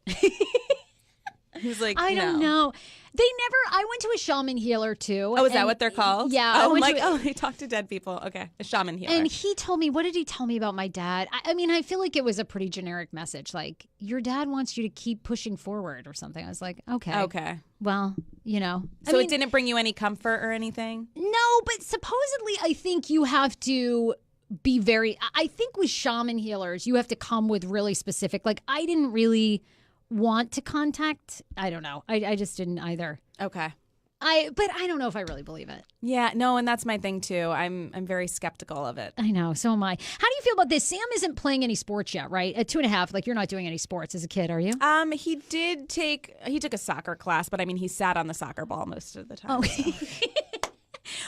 He's like, I don't know. I went to a shaman healer too. Oh, is that what they're called? Yeah. Oh, I'm like, they talk to dead people. Okay. A shaman healer. And he told me, what did he tell me about my dad? I mean, I feel like it was a pretty generic message. Like, your dad wants you to keep pushing forward or something. I was like, okay. Okay. Well, So it didn't bring you any comfort or anything? No, but supposedly I think you have to be I think with shaman healers, you have to come with really specific, like I didn't really want to contact. I don't know. I just didn't either. Okay. But I don't know if I really believe it. Yeah, no, and that's my thing too. I'm very skeptical of it. I know, so am I. How do you feel about this? Sam isn't playing any sports yet, right? At 2.5, like you're not doing any sports as a kid, are you? He took a soccer class, but I mean he sat on the soccer ball most of the time. Okay. So.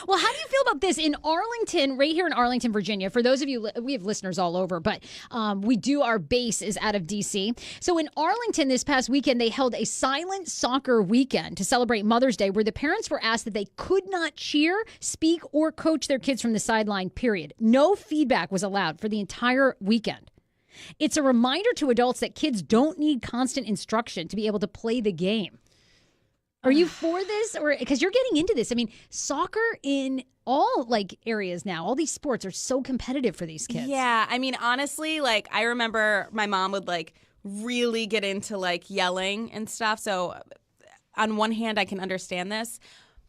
Well, how do you feel about this in Arlington, right here in Arlington, Virginia? For those of you, we have listeners all over, but our base is out of D.C. So in Arlington this past weekend, they held a silent soccer weekend to celebrate Mother's Day, where the parents were asked that they could not cheer, speak, or coach their kids from the sideline, period. No feedback was allowed for the entire weekend. It's a reminder to adults that kids don't need constant instruction to be able to play the game. Are you for this? Or because you're getting into this. I mean, soccer in all areas now, all these sports are so competitive for these kids. Yeah. I mean, honestly, I remember my mom would really get into yelling and stuff. So on one hand, I can understand this.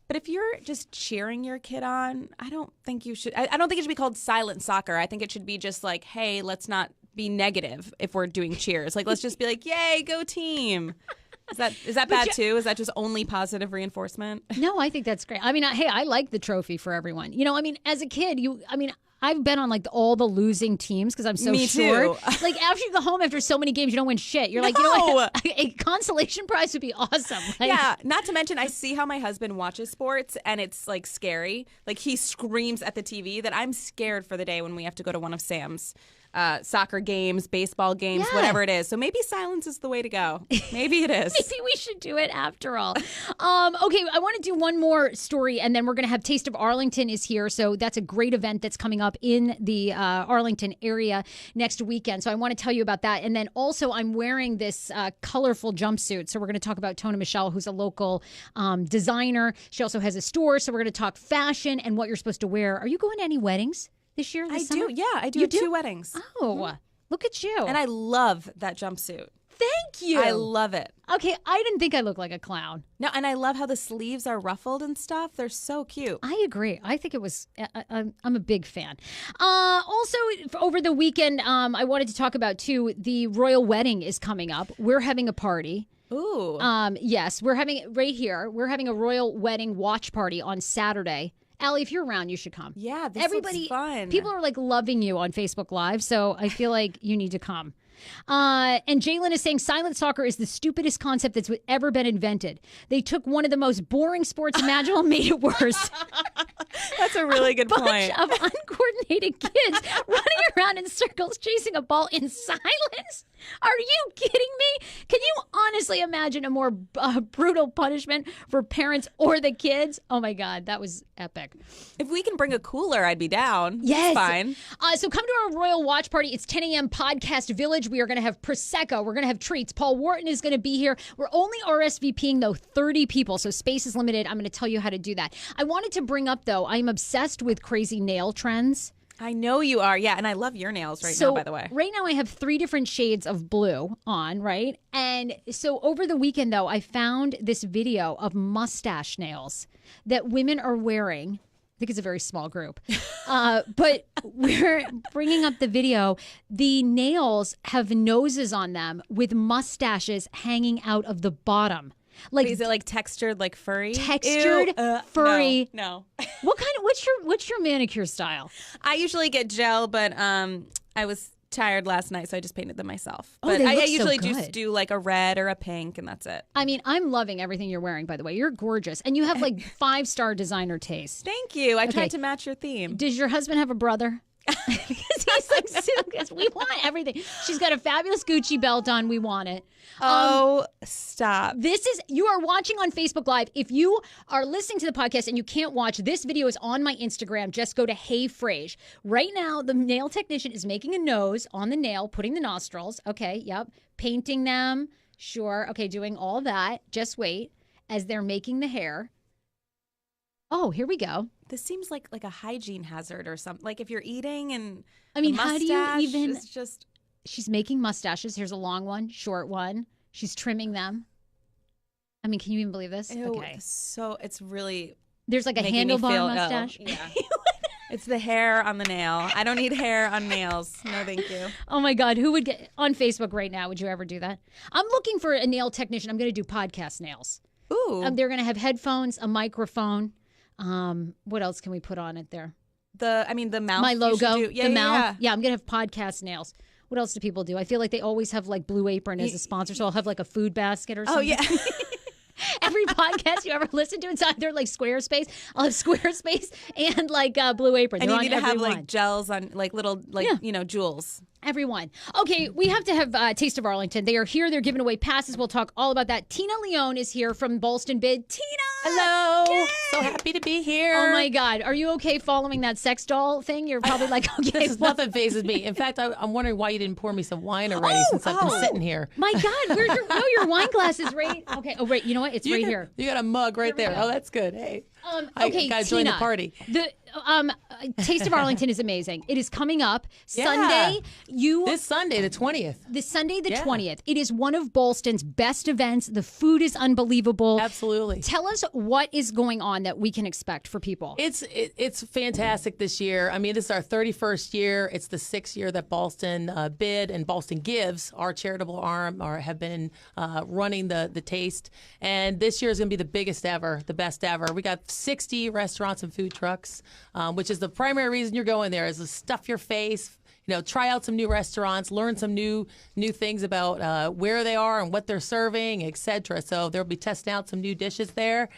But if you're just cheering your kid on, I don't think you should. I don't think it should be called silent soccer. I think it should be just hey, let's not be negative if we're doing cheers. Let's just be yay, go team. Is that bad too? Is that just only positive reinforcement? No, I think that's great. I mean, hey, I like the trophy for everyone. I mean, as a kid, I've been on all the losing teams because I'm so Me short. too. After you go home after so many games, you don't win shit. You're you know what? A consolation prize would be awesome. Yeah, not to mention I see how my husband watches sports and it's scary. He screams at the TV that I'm scared for the day when we have to go to one of Sam's soccer games, baseball games, whatever it is. So maybe silence is the way to go. Maybe it is. Maybe we should do it after all. Okay, I want to do one more story, and then we're going to have Taste of Arlington is here. So that's a great event that's coming up in the Arlington area next weekend. So I want to tell you about that. And then also I'm wearing this colorful jumpsuit. So we're going to talk about Tona Michelle, who's a local designer. She also has a store. So we're going to talk fashion and what you're supposed to wear. Are you going to any weddings this year? I do. Yeah, I do. You have do? 2 weddings. Oh, look at you. And I love that jumpsuit. Thank you. I love it. Okay, I didn't think I looked like a clown. No, and I love how the sleeves are ruffled and stuff. They're so cute. I agree. I think it was, I'm a big fan. Also, over the weekend, I wanted to talk about, too, the royal wedding is coming up. We're having a party. Ooh. Yes, we're having it right here. We're having a royal wedding watch party on Saturday. Allie, if you're around, you should come. Yeah, this Everybody, looks fun. People are loving you on Facebook Live, so I feel like you need to come. And Jalen is saying silent soccer is the stupidest concept that's ever been invented. They took one of the most boring sports imaginable and made it worse. That's a really good point. A bunch of uncoordinated kids running around in circles chasing a ball in silence. Are you kidding me? Can you honestly imagine a more brutal punishment for parents or the kids? Oh my God, that was epic. If we can bring a cooler, I'd be down. Yes. It's fine. So come to our royal watch party. It's 10 a.m. Podcast Village. We are going to have Prosecco. We're going to have treats. Paul Wharton is going to be here. We're only RSVPing, though, 30 people, so space is limited. I'm going to tell you how to do that. I wanted to bring up, though, I'm obsessed with crazy nail trends. I know you are. Yeah, and I love your nails now, by the way. Right now I have 3 different shades of blue on, right? And so over the weekend, though, I found this video of mustache nails that women are wearing. I think it's a very small group. But we're bringing up the video. The nails have noses on them with mustaches hanging out of the bottom. Is it textured, furry? Textured, furry. No. What's your manicure style? I usually get gel, but I was tired last night, so I just painted them myself. Oh, But they I look so usually good. just do a red or a pink, and that's it. I mean, I'm loving everything you're wearing, by the way. You're gorgeous. And you have 5-star designer taste. Thank you. I Okay. tried to match your theme. Does your husband have a brother? Because he's we want everything. She's got a fabulous Gucci belt on. We want it. Stop. stop. You are watching on Facebook Live. If you are listening to the podcast and you can't watch, this video is on my Instagram. Just go to Hey Frase. Right now, the nail technician is making a nose on the nail, putting the nostrils. Okay, yep. Painting them. Sure. Okay, doing all that. Just wait as they're making the hair. Oh, here we go. This seems like a hygiene hazard or something. Like if you're eating and I mean, the how do you mustache even? is just... She's making mustaches. Here's a long one, short one. She's trimming them. I mean, can you even believe this? Ew, Okay. so it's really There's like a making me feel handlebar ill. mustache. Yeah. It's the hair on the nail. I don't need hair on nails. No, thank you. Oh my God, who would get on Facebook right now? Would you ever do that? I'm looking for a nail technician. I'm going to do podcast nails. Ooh. They're going to have headphones, a microphone. What else can we put on it there? The mouth. My you logo, should do. Yeah, the yeah, mouth. yeah. I'm going to have podcast nails. What else do people do? I feel like they always have like Blue Apron as a sponsor, so I'll have like a food basket or something. Oh, yeah. Every podcast you ever listen to, it's either like Squarespace. I'll have Squarespace and like Blue Apron. And They're you need on to have every like one. gels on, like little, jewels. Everyone. Okay, we have to have Taste of Arlington. They are here. They're giving away passes. We'll talk all about that. Tina Lyon is here from Ballston Bid. Tina! Hello. Yay! So happy to be here. Oh my God. Are you okay following that sex doll thing? You're probably like, okay. This is nothing phases me. In fact, I'm wondering why you didn't pour me some wine already since I've been sitting here. My God, where's your wine glass is right. Okay. Oh, right. You know what? It's right here. You got a mug right there. go. Oh, that's good. Hey. Okay, I gotta join the Tina, party. The Taste of Arlington is amazing. It is coming up Yeah. Sunday. This Sunday, the 20th. This Sunday, the Yeah. 20th. It is one of Ballston's best events. The food is unbelievable. Absolutely. Tell us what is going on that we can expect for people. It's fantastic this year. I mean, this is our 31st year. It's the 6th year that Ballston Bid and Ballston Gives, our charitable arm, have been running the taste. And this year is going to be the biggest ever, the best ever. We got 60 restaurants and food trucks, which is the primary reason you're going there, is to stuff your face. Try out some new restaurants, learn some new things about where they are and what they're serving, etc. So they'll be testing out some new dishes there.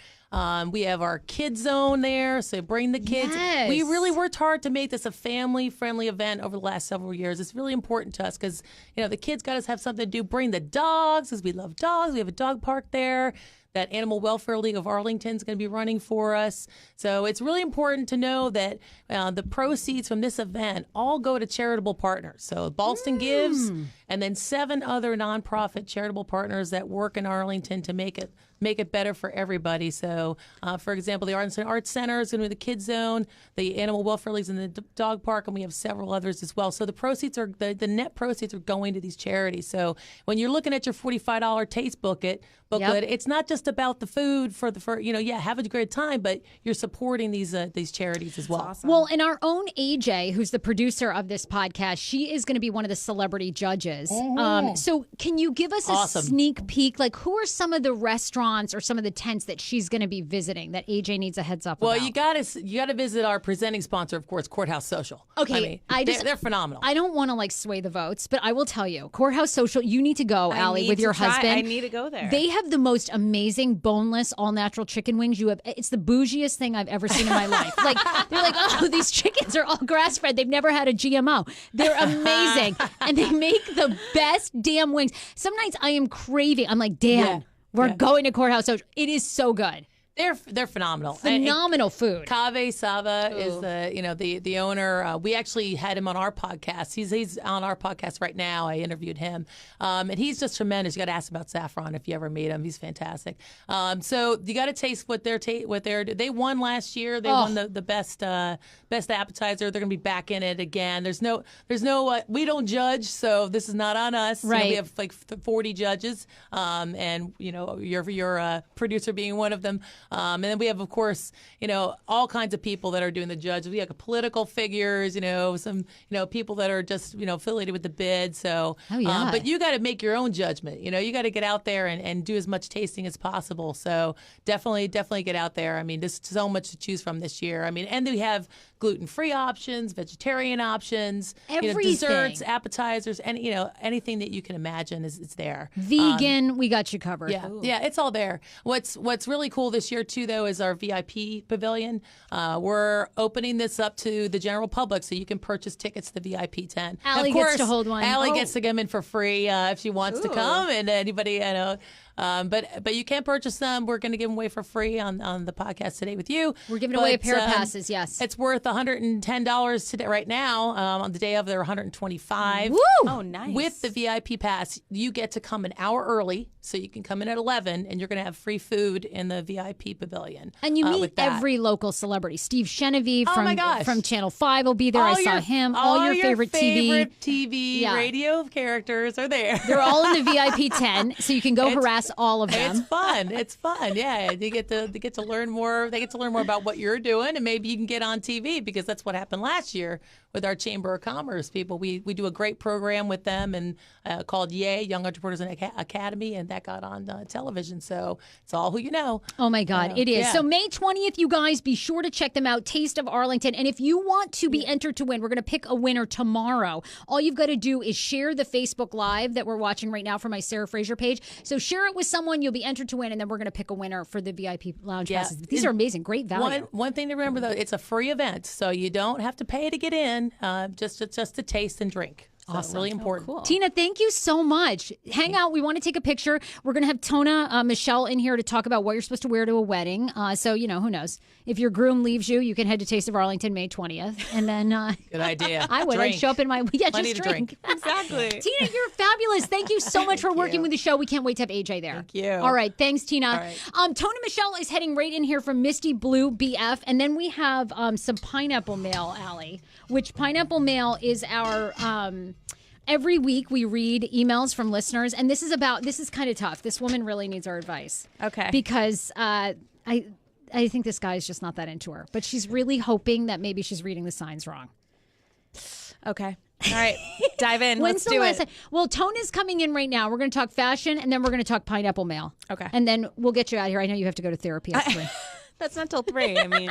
We have our kids zone there, so bring the kids. Yes. We really worked hard to make this a family-friendly event over the last several years. It's really important to us because the kids got to have something to do. Bring the dogs because we love dogs. We have a dog park there that Animal Welfare League of Arlington is going to be running for us. So it's really important to know that the proceeds from this event all go to charitable partners. So Ballston Gives, and then 7 other nonprofit charitable partners that work in Arlington to make it better for everybody. So, for example, the Arlington Arts Center is going to be the Kids Zone, the Animal Welfare Leagues in the dog park, and we have several others as well. So the proceeds are the net proceeds are going to these charities. So when you're looking at your $45 taste booklet, it's not just about the food have a great time, but you're supporting these charities as well. Awesome. Well, and our own AJ, who's the producer of this podcast, she is going to be one of the celebrity judges. So can you give us a sneak peek? Like, who are some of the restaurants or some of the tents that she's going to be visiting that AJ needs a heads up Well, about? you got to visit our presenting sponsor, of course, Courthouse Social. Okay, I mean, they're phenomenal. I don't want to sway the votes, but I will tell you, Courthouse Social, you need to go, Aly, need with to your try. husband. I need to go there. They have the most amazing boneless, all natural chicken wings. It's the bougiest thing I've ever seen in my life. They're like, oh, these chickens are all grass fed. They've never had a GMO. They're amazing, and they make the best damn wings. Some nights I am craving. I'm like, Dan, we're going to Courthouse Social. It is so good. They're phenomenal. Phenomenal food. Kaveh Saba is the owner. We actually had him on our podcast. He's on our podcast right now. I interviewed him, and he's just tremendous. You got to ask about Saffron if you ever meet him. He's fantastic. So you got to taste what they won last year. They won the best appetizer. They're going to be back in it again. There's no we don't judge, so this is not on us. Right. We have 40 judges, and your producer being one of them. And then we have, of course, all kinds of people that are doing the judges. We have political figures, some, people that are just, affiliated with the bid. So, but you got to make your own judgment. You got to get out there and do as much tasting as possible. So definitely get out there. I mean, there's so much to choose from this year. I mean, and we have gluten-free options, vegetarian options, desserts, appetizers, and anything that you can imagine is there. Vegan, we got you covered. Yeah, it's all there. What's really cool this year too, though, is our VIP pavilion. We're opening this up to the general public, so you can purchase tickets to the VIP tent. Aly of course, gets to hold one. Aly gets to come in for free if she wants to come, and anybody But you can purchase them. We're going to give them away for free on the podcast today with you. We're giving away a pair of passes, yes. It's worth $110 today right now. On the day of, they're $125. Woo! Oh, nice. With the VIP pass, you get to come an hour early, so you can come in at 11, and you're going to have free food in the VIP pavilion. And you meet with that. every local celebrity. Steve Genevieve Oh my gosh. from Channel 5 will be there. I saw him. All your favorite TV Yeah. radio characters are there. They're all in the VIP 10, so you can go harass all of them. It's fun. It's fun. Yeah, you get to learn more. They get to learn more about what you're doing, and maybe you can get on TV, because that's what happened last year with our Chamber of Commerce people. We do a great program with them and called YAY, Young Entrepreneurs Academy, and that got on television. So it's all who you know. Oh my God, it is. Yeah. So May 20th, you guys, be sure to check them out. Taste of Arlington. And if you want to be entered to win, we're going to pick a winner tomorrow. All you've got to do is share the Facebook Live that we're watching right now from my Sarah Fraser page. So share it with someone. You'll be entered to win, and then we're going to pick a winner for the VIP lounge passes. These are amazing. Great value. One thing to remember, though, it's a free event, so you don't have to pay to get in, just to taste and drink. So Awesome. Really important. Cool. Tina, thank you so much. Hang out. We want to take a picture. We're going to have Tona Michelle in here to talk about what you're supposed to wear to a wedding. So, who knows? If your groom leaves you, you can head to Taste of Arlington May 20th. And then Good idea. I would. Drink. I'd show up in my, Plenty just to drink. Exactly. Tina, you're fabulous. Thank you so much for working with the show. We can't wait to have AJ there. Thank you. All right. Thanks, Tina. All right. Tona Michelle is heading right in here from Misty Blue BF. And then we have some pineapple mail, Aly, which pineapple mail is our... Every week we read emails from listeners, and this is kind of tough. This woman really needs our advice. Okay. Because I think this guy is just not that into her, but she's really hoping that maybe she's reading the signs wrong. Okay. All right. Dive in. When's Let's the do last it. time? Well, Tona's coming in right now. We're going to talk fashion, and then we're going to talk pineapple mail. Okay. And then we'll get you out of here. I know you have to go to therapy at 3. That's not till 3. I mean,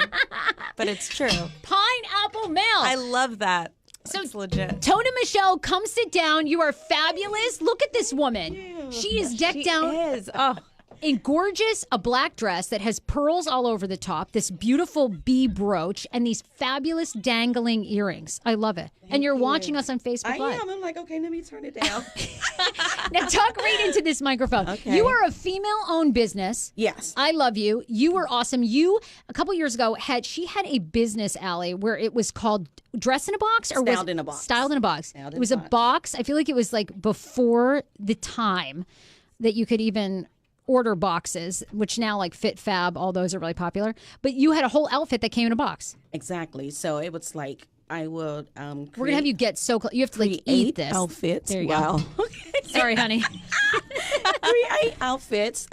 but it's true. Pineapple mail. I love that. So It's legit. Tona Michelle, come sit down. You are fabulous. Look at this woman. She is decked out Is. Oh, in gorgeous, a black dress that has pearls all over the top, this beautiful bee brooch, and these fabulous dangling earrings. I love it. And you're watching us on Facebook Live. I'm like, okay, let me turn it down. Now talk right into this microphone. Okay. You are a female-owned business. Yes. I love you. You were awesome. You, a couple years ago, had a business, Aly, where it was called Dress in a Box? Or Styled in a Box. Styled in a Box. Styled It in was a a Box. box. I feel like it was like before the time that you could even order boxes, which now like Fit Fab, all those are really popular. But you had a whole outfit that came in a box. Exactly. So it was like I would We're going to have you get so close. You have to like eat create this. outfits. There you wow. go. Sorry, honey. Create outfits,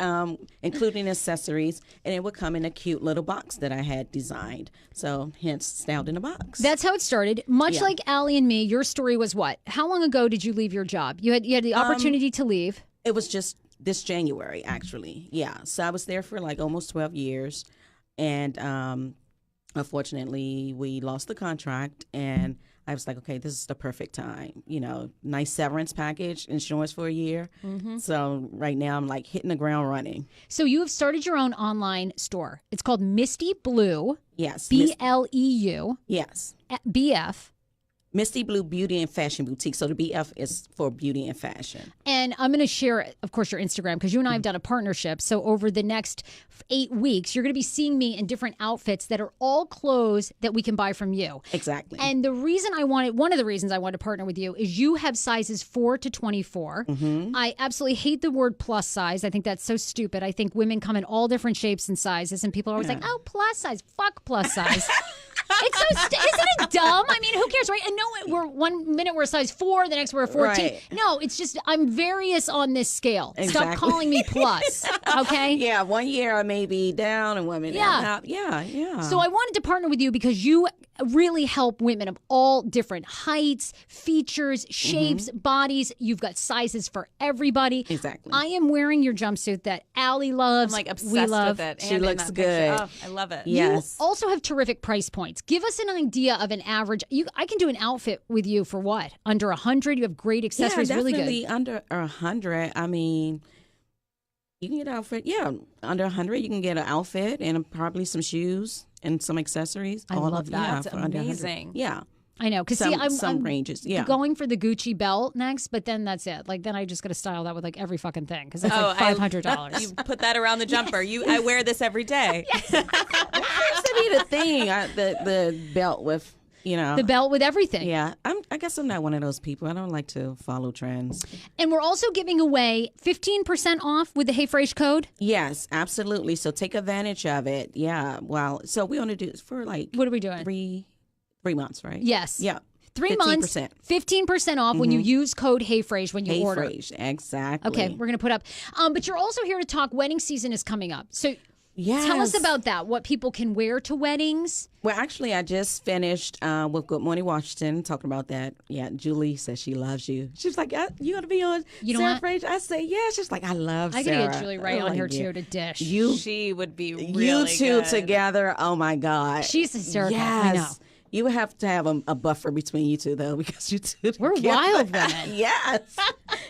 including accessories, and it would come in a cute little box that I had designed. So hence Styled in a Box. That's how it started. Much Yeah. like Aly and me, your story was what? How long ago did you leave your job? You had the opportunity to leave. It was just this January, actually. Yeah. So I was there for like almost 12 years. And unfortunately, we lost the contract. And I was like, okay, this is the perfect time. Nice severance package, insurance for a year. So right now I'm like hitting the ground running. So you have started your own online store. It's called Misty Blue, Yes. BLEU, Yes. BF. Misty Blue Beauty and Fashion Boutique. So the BF is for beauty and fashion. And I'm going to share, of course, your Instagram because you and I have done a partnership. So over the next 8 weeks, you're going to be seeing me in different outfits that are all clothes that we can buy from you. Exactly. And one of the reasons I wanted to partner with you is you have sizes 4 to 24. I absolutely hate the word plus size. I think that's so stupid. I think women come in all different shapes and sizes, and people are always like, oh, plus size. Fuck plus size. It's so isn't it dumb? I mean, who cares, right? And no, we're 1 minute we're a size 4, the next we're a 14. Right. No, it's just I'm various on this scale. Stop Exactly. calling me plus. Okay. Yeah, 1 year I may be down and 1 minute I'm up. Yeah. So I wanted to partner with you because you really help women of all different heights, features, shapes, bodies. You've got sizes for everybody. Exactly. I am wearing your jumpsuit that Aly loves. I'm like obsessed we love. with it. She and in looks that good. picture. Oh, I love it. Yes. You also have terrific price points. Give us an idea of an average. I can do an outfit with you for what? Under 100? You have great accessories, yeah, really definitely good. under 100. I mean, you can get an outfit. Yeah, under 100, you can get an outfit and probably some shoes and some accessories. I love that. Yeah, That's for under 100. amazing. Yeah. I know. Because some ranges. Yeah. going for the Gucci belt next, but then that's it. Like, then I just got to style that with like every fucking thing because it's like $500. You put that around the jumper. I wear this every day. Seems to be the thing. The belt with, the belt with everything. Yeah, I guess I'm not one of those people. I don't like to follow trends. And we're also giving away 15% off with the Hey Frase code. Yes, absolutely. So take advantage of it. Yeah. Well, so we want to do it for like What are we doing? 3 months, right? Yes. Yeah. 3 months, 15% off when you use code Hey Frase when you order. Hey Frase, exactly. Okay, we're going to put up. But you're also here to talk. Wedding season is coming up. So yes. Tell us about that. What people can wear to weddings. Well, actually, I just finished with Good Morning Washington talking about that. Yeah, Julie says she loves you. She's like, you got to be on Sarah Frase. I say, yeah. She's like, I love Sarah. I got to get Julie right on here, too, to dish. She would be really You two good. together, oh, my God. She's hysterical. Yes. I know. You would have to have a buffer between you two, though, because you two We're together. wild women. Yes.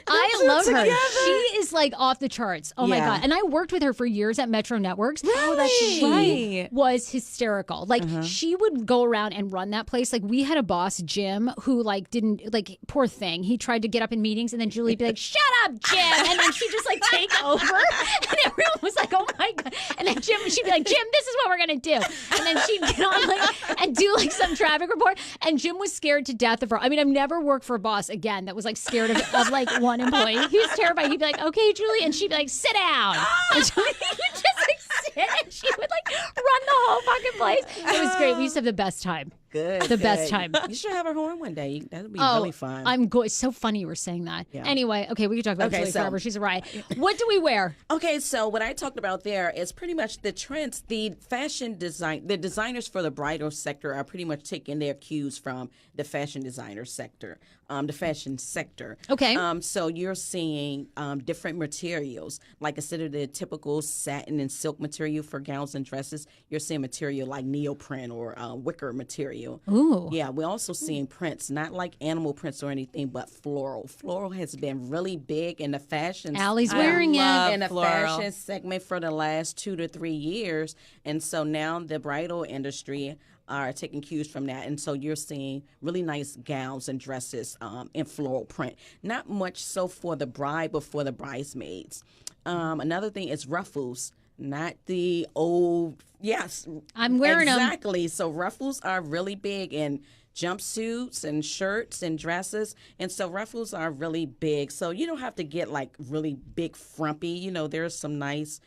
I love her. together. She is like off the charts. Oh my Yeah. God. And I worked with her for years at Metro Networks. Oh, that's right. Was hysterical. Like she would go around and run that place. Like we had a boss, Jim, who like didn't like poor thing. He tried to get up in meetings and then Julie would be like, "Shut up, Jim." And then she'd just like take over. And everyone was like, "Oh my God." And then she'd be like, "Jim, this is what we're gonna do." And then she'd get on like and do like some traffic report. And Jim was scared to death of her. I mean, I've never worked for a boss again that was like scared of like one employee. He was terrified. He'd be like, "Okay, Julie," and she'd be like, "Sit down." And Julie would just like sit, and she would like run the whole fucking place. It was great. We used to have the best time. Good. The best time. You should have her horn one day. That would be really fun. It's so funny you were saying that. Yeah. Anyway, okay, we can talk about Julie forever. She's a riot. What do we wear? Okay, so what I talked about there is pretty much the trends. The fashion design, the designers for the bridal sector are pretty much taking their cues from the fashion designer sector, the fashion sector. Okay. So you're seeing different materials, like instead of the typical satin and silk material for gowns and dresses, you're seeing material like neoprene or wicker material. Ooh. Yeah, we're also seeing prints, not like animal prints or anything, but floral. Floral has been really big in the fashion. Ally's wearing it. In the floral. fashion segment for the last 2 to 3 years, and so now the bridal industry are taking cues from that, and so you're seeing really nice gowns and dresses in floral print. Not much so for the bride, but for the bridesmaids. Another thing is ruffles. Not the old, yes. I'm wearing them. Exactly. So ruffles are really big in jumpsuits and shirts and dresses. And so ruffles are really big. So you don't have to get like really big frumpy. There's some nice,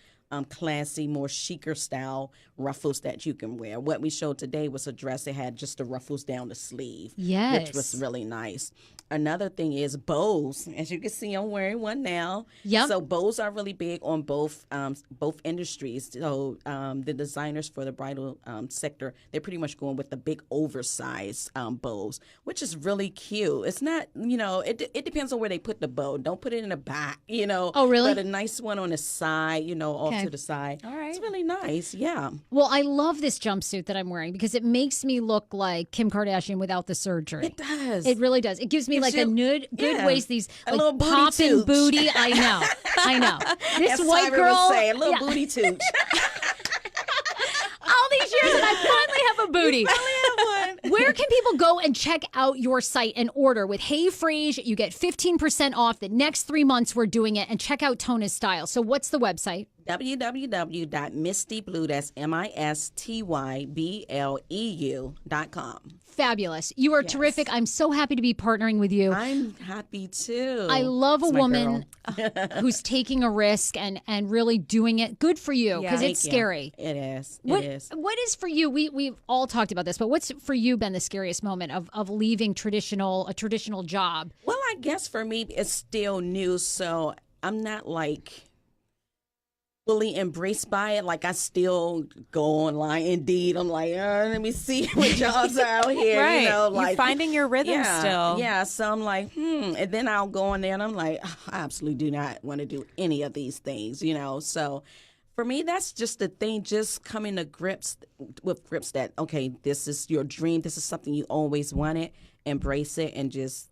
classy, more chicer style ruffles that you can wear. What we showed today was a dress that had just the ruffles down the sleeve. Yes. Which was really nice. Another thing is bows. As you can see, I'm wearing one now. Yep. So bows are really big on both industries. So the designers for the bridal sector, they're pretty much going with the big oversized bows, which is really cute. It's not, it depends on where they put the bow. Don't put it in the back, Oh, really? But a nice one on the side, off to the side. All right. It's really nice. Yeah. Well, I love this jumpsuit that I'm wearing because it makes me look like Kim Kardashian without the surgery. It does. It really does. It gives me like a good yeah. waist, these A like little booty popping tooch. booty. I know. This As white Tyra girl, would say, a little yeah. booty tooch. All these years, and I finally have a booty. Where can people go and check out your site and order with Hey Frase? You get 15% off the next 3 months we're doing it, and check out Tona's style. So what's the website? www.mistyblue, that's MISTYBLEU.com. Fabulous. You are terrific. I'm so happy to be partnering with you. I'm happy too. I love a It's my woman girl. who's taking a risk and really doing it. Good for you, because Thank it's you. scary. It is. What, It is. what is for you? We've all talked about this, but what's for you been the scariest moment of leaving a traditional job? Well, I guess for me, it's still new, so I'm not like fully embraced by it. Like I still go online. Indeed, I'm like, let me see what jobs are out here. Right. You're finding your rhythm still. Yeah. So I'm like, and then I'll go in there and I'm like, I absolutely do not want to do any of these things. So. For me, that's just the thing, just coming to grips that, okay, this is your dream. This is something you always wanted. Embrace it and just,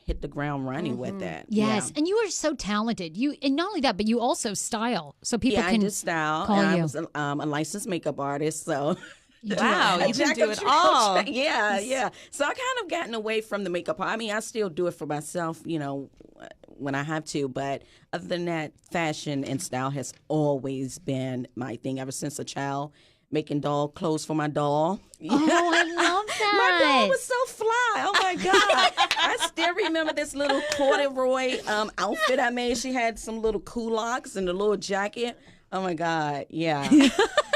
hit the ground running with that. Yes, Yeah. and you are so talented. And not only that, but you also style, so people Yeah, can I do style. call and you. I was a licensed makeup artist, so Wow, you can do it all. Yeah. So I kind of gotten away from the makeup. I mean, I still do it for myself, when I have to. But other than that, fashion and style has always been my thing ever since a child. Making doll clothes for my doll. Oh, I love that. My doll was so fly. Oh my God. I still remember this little corduroy outfit I made. She had some little culottes and a little jacket. Oh my God. Yeah.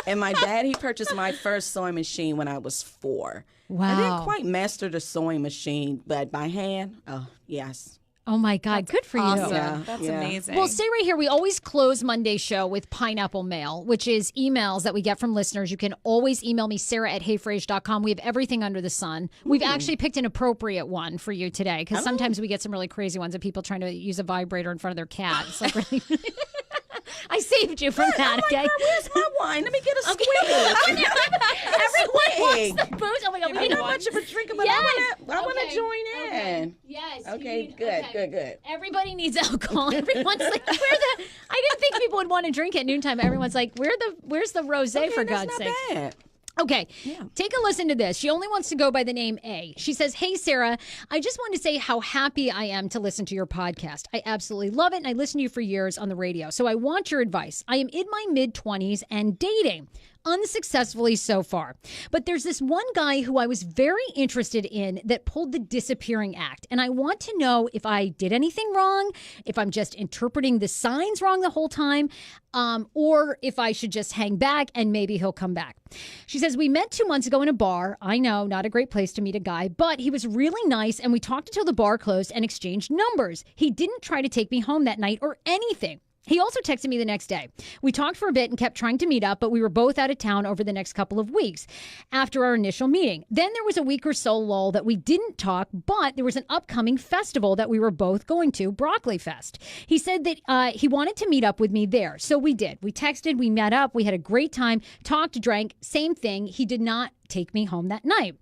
And my dad, he purchased my first sewing machine when I was 4. Wow. I didn't quite master the sewing machine, but by hand, oh, yes. Oh my God, good for Awesome. you. Yeah, That's yeah. amazing. Well, stay right here. We always close Monday's show with Pineapple Mail, which is emails that we get from listeners. You can always email me, Sarah@heyfrase.com. We have everything under the sun. We've actually picked an appropriate one for you today because sometimes we get some really crazy ones of people trying to use a vibrator in front of their cat. It's like really. I saved you from that, okay? Girl, where's my wine? Let me get a swig. Everyone wants the booze. Oh my God, we I'm need not much of a drinker, but I want to join in. Yes. Okay, good. Everybody needs alcohol. Everyone's like, I didn't think people would want to drink at noontime. Everyone's like, where's the rosé for God's sake? That's not bad. Okay, take a listen to this. She only wants to go by the name A. She says, "Hey, Sarah, I just want to say how happy I am to listen to your podcast. I absolutely love it, and I listened to you for years on the radio. So I want your advice. I am in my mid-20s and dating. Unsuccessfully so far. But there's this one guy who I was very interested in that pulled the disappearing act. And I want to know if I did anything wrong, if I'm just interpreting the signs wrong the whole time, or if I should just hang back and maybe he'll come back." She says, "We met 2 months ago in a bar. I know, not a great place to meet a guy, but he was really nice and we talked until the bar closed and exchanged numbers. He didn't try to take me home that night or anything. He also texted me the next day. We talked for a bit and kept trying to meet up, but we were both out of town over the next couple of weeks after our initial meeting. Then there was a week or so lull that we didn't talk, but there was an upcoming festival that we were both going to, Broccoli Fest. He said that he wanted to meet up with me there. So we did. We texted, we met up, we had a great time, talked, drank, same thing. He did not take me home that night.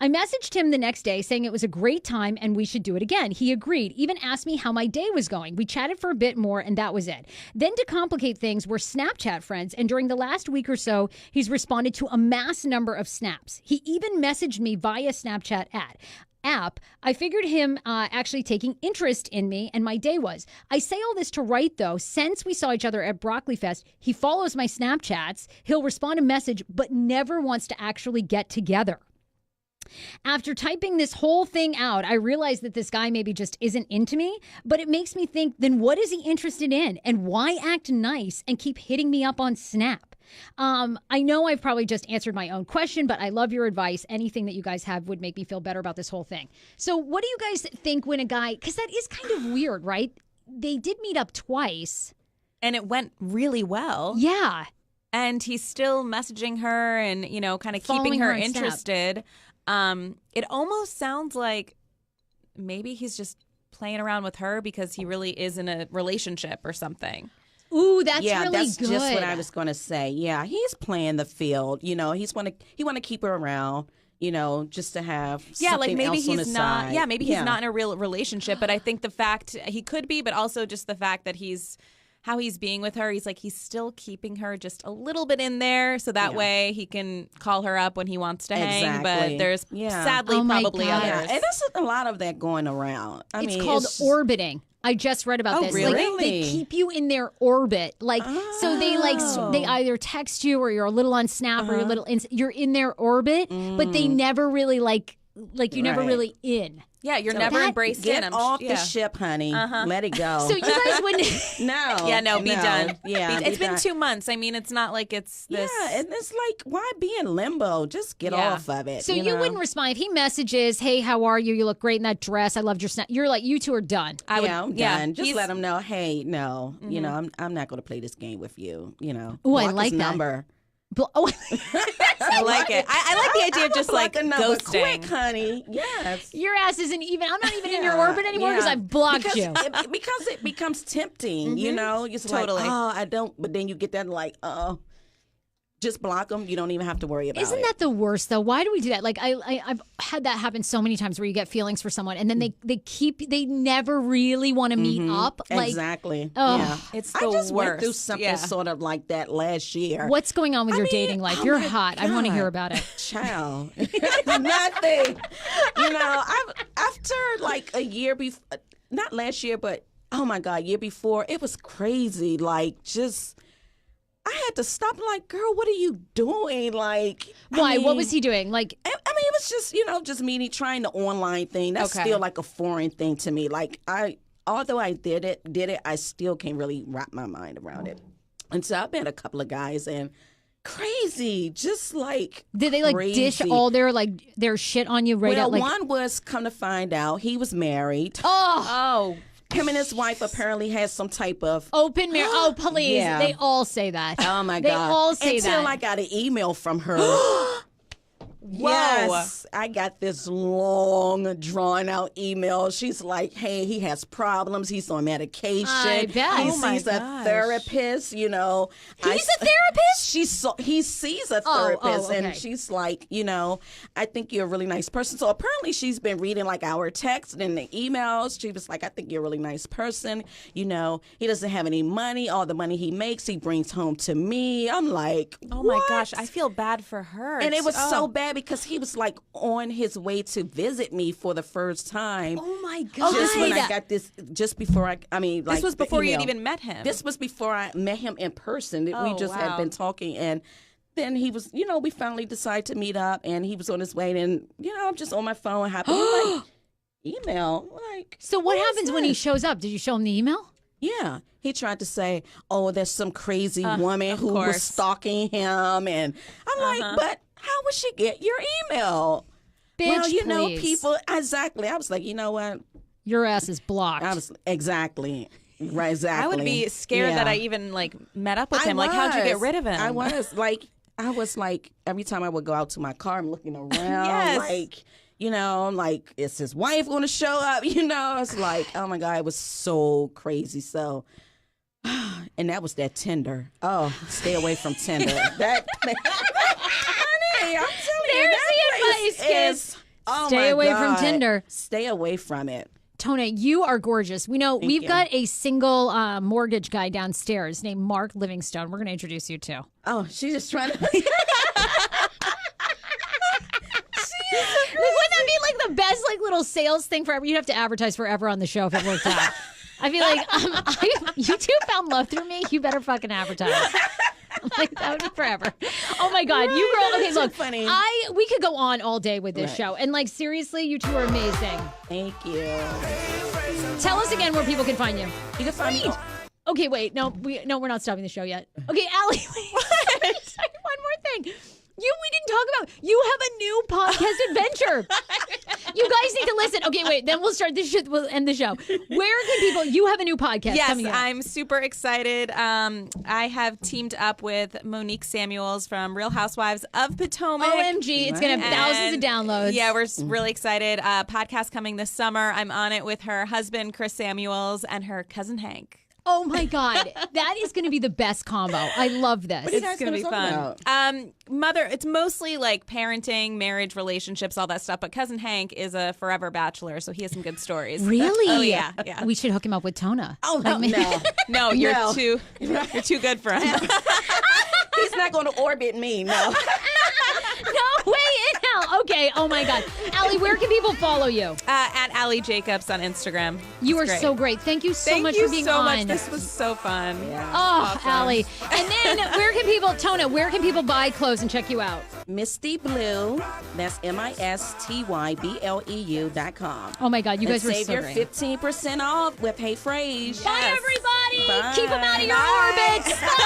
I messaged him the next day saying it was a great time and we should do it again. He agreed, even asked me how my day was going. We chatted for a bit more and that was it. Then to complicate things, we're Snapchat friends, and during the last week or so, he's responded to a mass number of snaps. He even messaged me via Snapchat app. I figured him actually taking interest in me and my day was. I say all this to write, though, since we saw each other at Broccoli Fest, he follows my Snapchats, he'll respond to message, but never wants to actually get together. After typing this whole thing out, I realized that this guy maybe just isn't into me, but it makes me think, then what is he interested in? And why act nice and keep hitting me up on Snap? I know I've probably just answered my own question, but I love your advice. Anything that you guys have would make me feel better about this whole thing. So what do you guys think when a guy, because that is kind of weird, right? They did meet up twice. And it went really well. Yeah. And he's still messaging her and, kind of Following keeping her her on Snap. interested. It almost sounds like maybe he's just playing around with her because he really is in a relationship or something. Ooh, that's yeah, really that's good. just what I was going to say. Yeah, he's playing the field. He want to keep her around. Just to have something maybe else on he's the not. side. Yeah, maybe he's not in a real relationship. But I think the fact he could be, but also just the fact that how he's being with her, he's still keeping her just a little bit in there, so that way he can call her up when he wants to hang. But there's sadly Oh my probably God. others. And there's a lot of that going around. It's called orbiting. I just read about this. really? Like, they keep you in their orbit. So they they either text you or you're a little on Snap or you're a little you're in their orbit, but they never really you're never really in. Yeah, you're never embraced in. Get off the ship, honey. Let it go. So you guys wouldn't. No. Yeah, no, be done. Yeah, it's been done. 2 months. I mean, it's not like it's this. Yeah, and it's like, why be in limbo? Just get off of it. So you wouldn't respond if he messages, "Hey, how are you? You look great in that dress. I loved your snap." You're like, you two are done. I'm done. Just let him know, hey, no, I'm not going to play this game with you. Oh, I Block like his that. number. I like it. I like the idea of just Block the number ghosting. quick, honey. Yes. Your ass isn't even. I'm not even in your orbit anymore because I've blocked you. Because it becomes tempting, It's Totally. like, oh, I don't. But then you get that like, oh, Just block them. You don't even have to worry about it. Isn't that the worst though? Why do we do that? Like I've had that happen so many times where you get feelings for someone and then they never really want to meet up. Like, exactly. Oh. Yeah. It's I the just went worst. through something Yeah. sort of like that last year. what's going on with your dating life? oh You're my hot. I want to hear God. about it. Child. Nothing. After like a year before, not last year, but oh my God, year before, it was crazy. Like I had to stop. Like, girl, what are you doing? Like, Why? What was he doing? Like, I mean, it was just, just meeting, trying the online thing. That's Okay. still like a foreign thing to me. Like, although I did it, I still can't really wrap my mind around it. And so I've met a couple of guys and crazy, just like did they like dish crazy. all their shit on you right Well, out? Like, one was, come to find out, he was married. Oh, Him and his wife apparently had some type of. open mirror. Oh, please. Yeah. They all say that. Oh my They God! all say Until that. I got an email from her. Whoa. Yes, I got this long, drawn-out email. She's like, "Hey, he has problems. He's on medication. I bet. He Oh my sees a gosh. therapist. He's a therapist? He sees a Oh, therapist, okay. and she's like, I think you're a really nice person. So apparently, she's been reading like our texts and the emails. She was like, I think you're a really nice person. He doesn't have any money. All the money he makes, he brings home to me. I'm like, oh my what? gosh, I feel bad for her. And it was Oh. so bad because he was like on his way to visit me for the first time. Oh my God. Just when I got this, just before like This was the before you had email. even met him. This was before I met him in person. We Oh, just had wow. been talking, and then he was, we finally decided to meet up, and he was on his way, and I'm just on my phone, happy like email, like. So what is happens when he this? shows up? Did you show him the email? Yeah, he tried to say, "Oh, there's some crazy woman who was course. stalking him," and I'm like, "But how would she get your email?" Bitch, well, please. people exactly. I was like, you know what? Your ass is blocked. I was exactly right. Exactly. I would be scared that I even like met up with him. Like, how'd you get rid of him? I was like, every time I would go out to my car, I'm looking around, Yes. like, like, is his wife going to show up? It's like, oh my God, it was so crazy. So, and that was that Tinder. Oh, stay away from Tinder. That, honey, I'm telling you, There's that the place advice, kids. is- oh Stay my away from God. Tinder. Stay away from it. Tona, you are gorgeous. We know we've you. got a single mortgage guy downstairs named Mark Livingstone. We're going to introduce you to. Oh, she's just trying to. Like, wouldn't that be like the best like little sales thing forever? You'd have to advertise forever on the show if it worked out. I'd be like, you two found love through me. You better fucking advertise. I'm like, that would be forever. Oh my God, you girl. Okay, so look, funny. we could go on all day with this Right. show, and like seriously, you two are amazing. Thank you. Tell us again where people can find you. You can find me. Okay, wait, no, we're not stopping the show yet. Okay, Aly, wait. Sorry, one more thing. We didn't talk about. You have a new podcast adventure. You guys need to listen. Okay, wait. Then we'll start this shit. We'll end the show. Where can people? You have a new podcast Yes, coming out. I'm super excited. I have teamed up with Monique Samuels from Real Housewives of Potomac. OMG, it's gonna have thousands of And, downloads. Yeah, we're really excited. Podcast coming this summer. I'm on it with her husband, Chris Samuels, and her cousin, Hank. Oh my God, that is going to be the best combo. I love this. What are you It's guys gonna be talk fun. Mother, it's mostly like parenting, marriage, relationships, all that stuff. But cousin Hank is a forever bachelor, so he has some good stories. Really? Oh yeah, yeah. We should hook him up with Tona. Oh no, No, you're No. too good for him. he's not going to orbit me. No. No way in hell. Okay. Oh my God, Aly, where can people follow you? At Aly Jacobs on Instagram. You It's are great. so great. Thank you so Thank much you for being so on. much. This was so fun. Oh, Aly. And then where can people, Tona, where can people buy clothes and check you out? Misty Blue. That's MISTYBLEU.com. Oh my God, you guys and were save so your great. 15% off with Hey Frase. Bye, everybody. Bye. Keep them out of your Bye. orbits. Bye.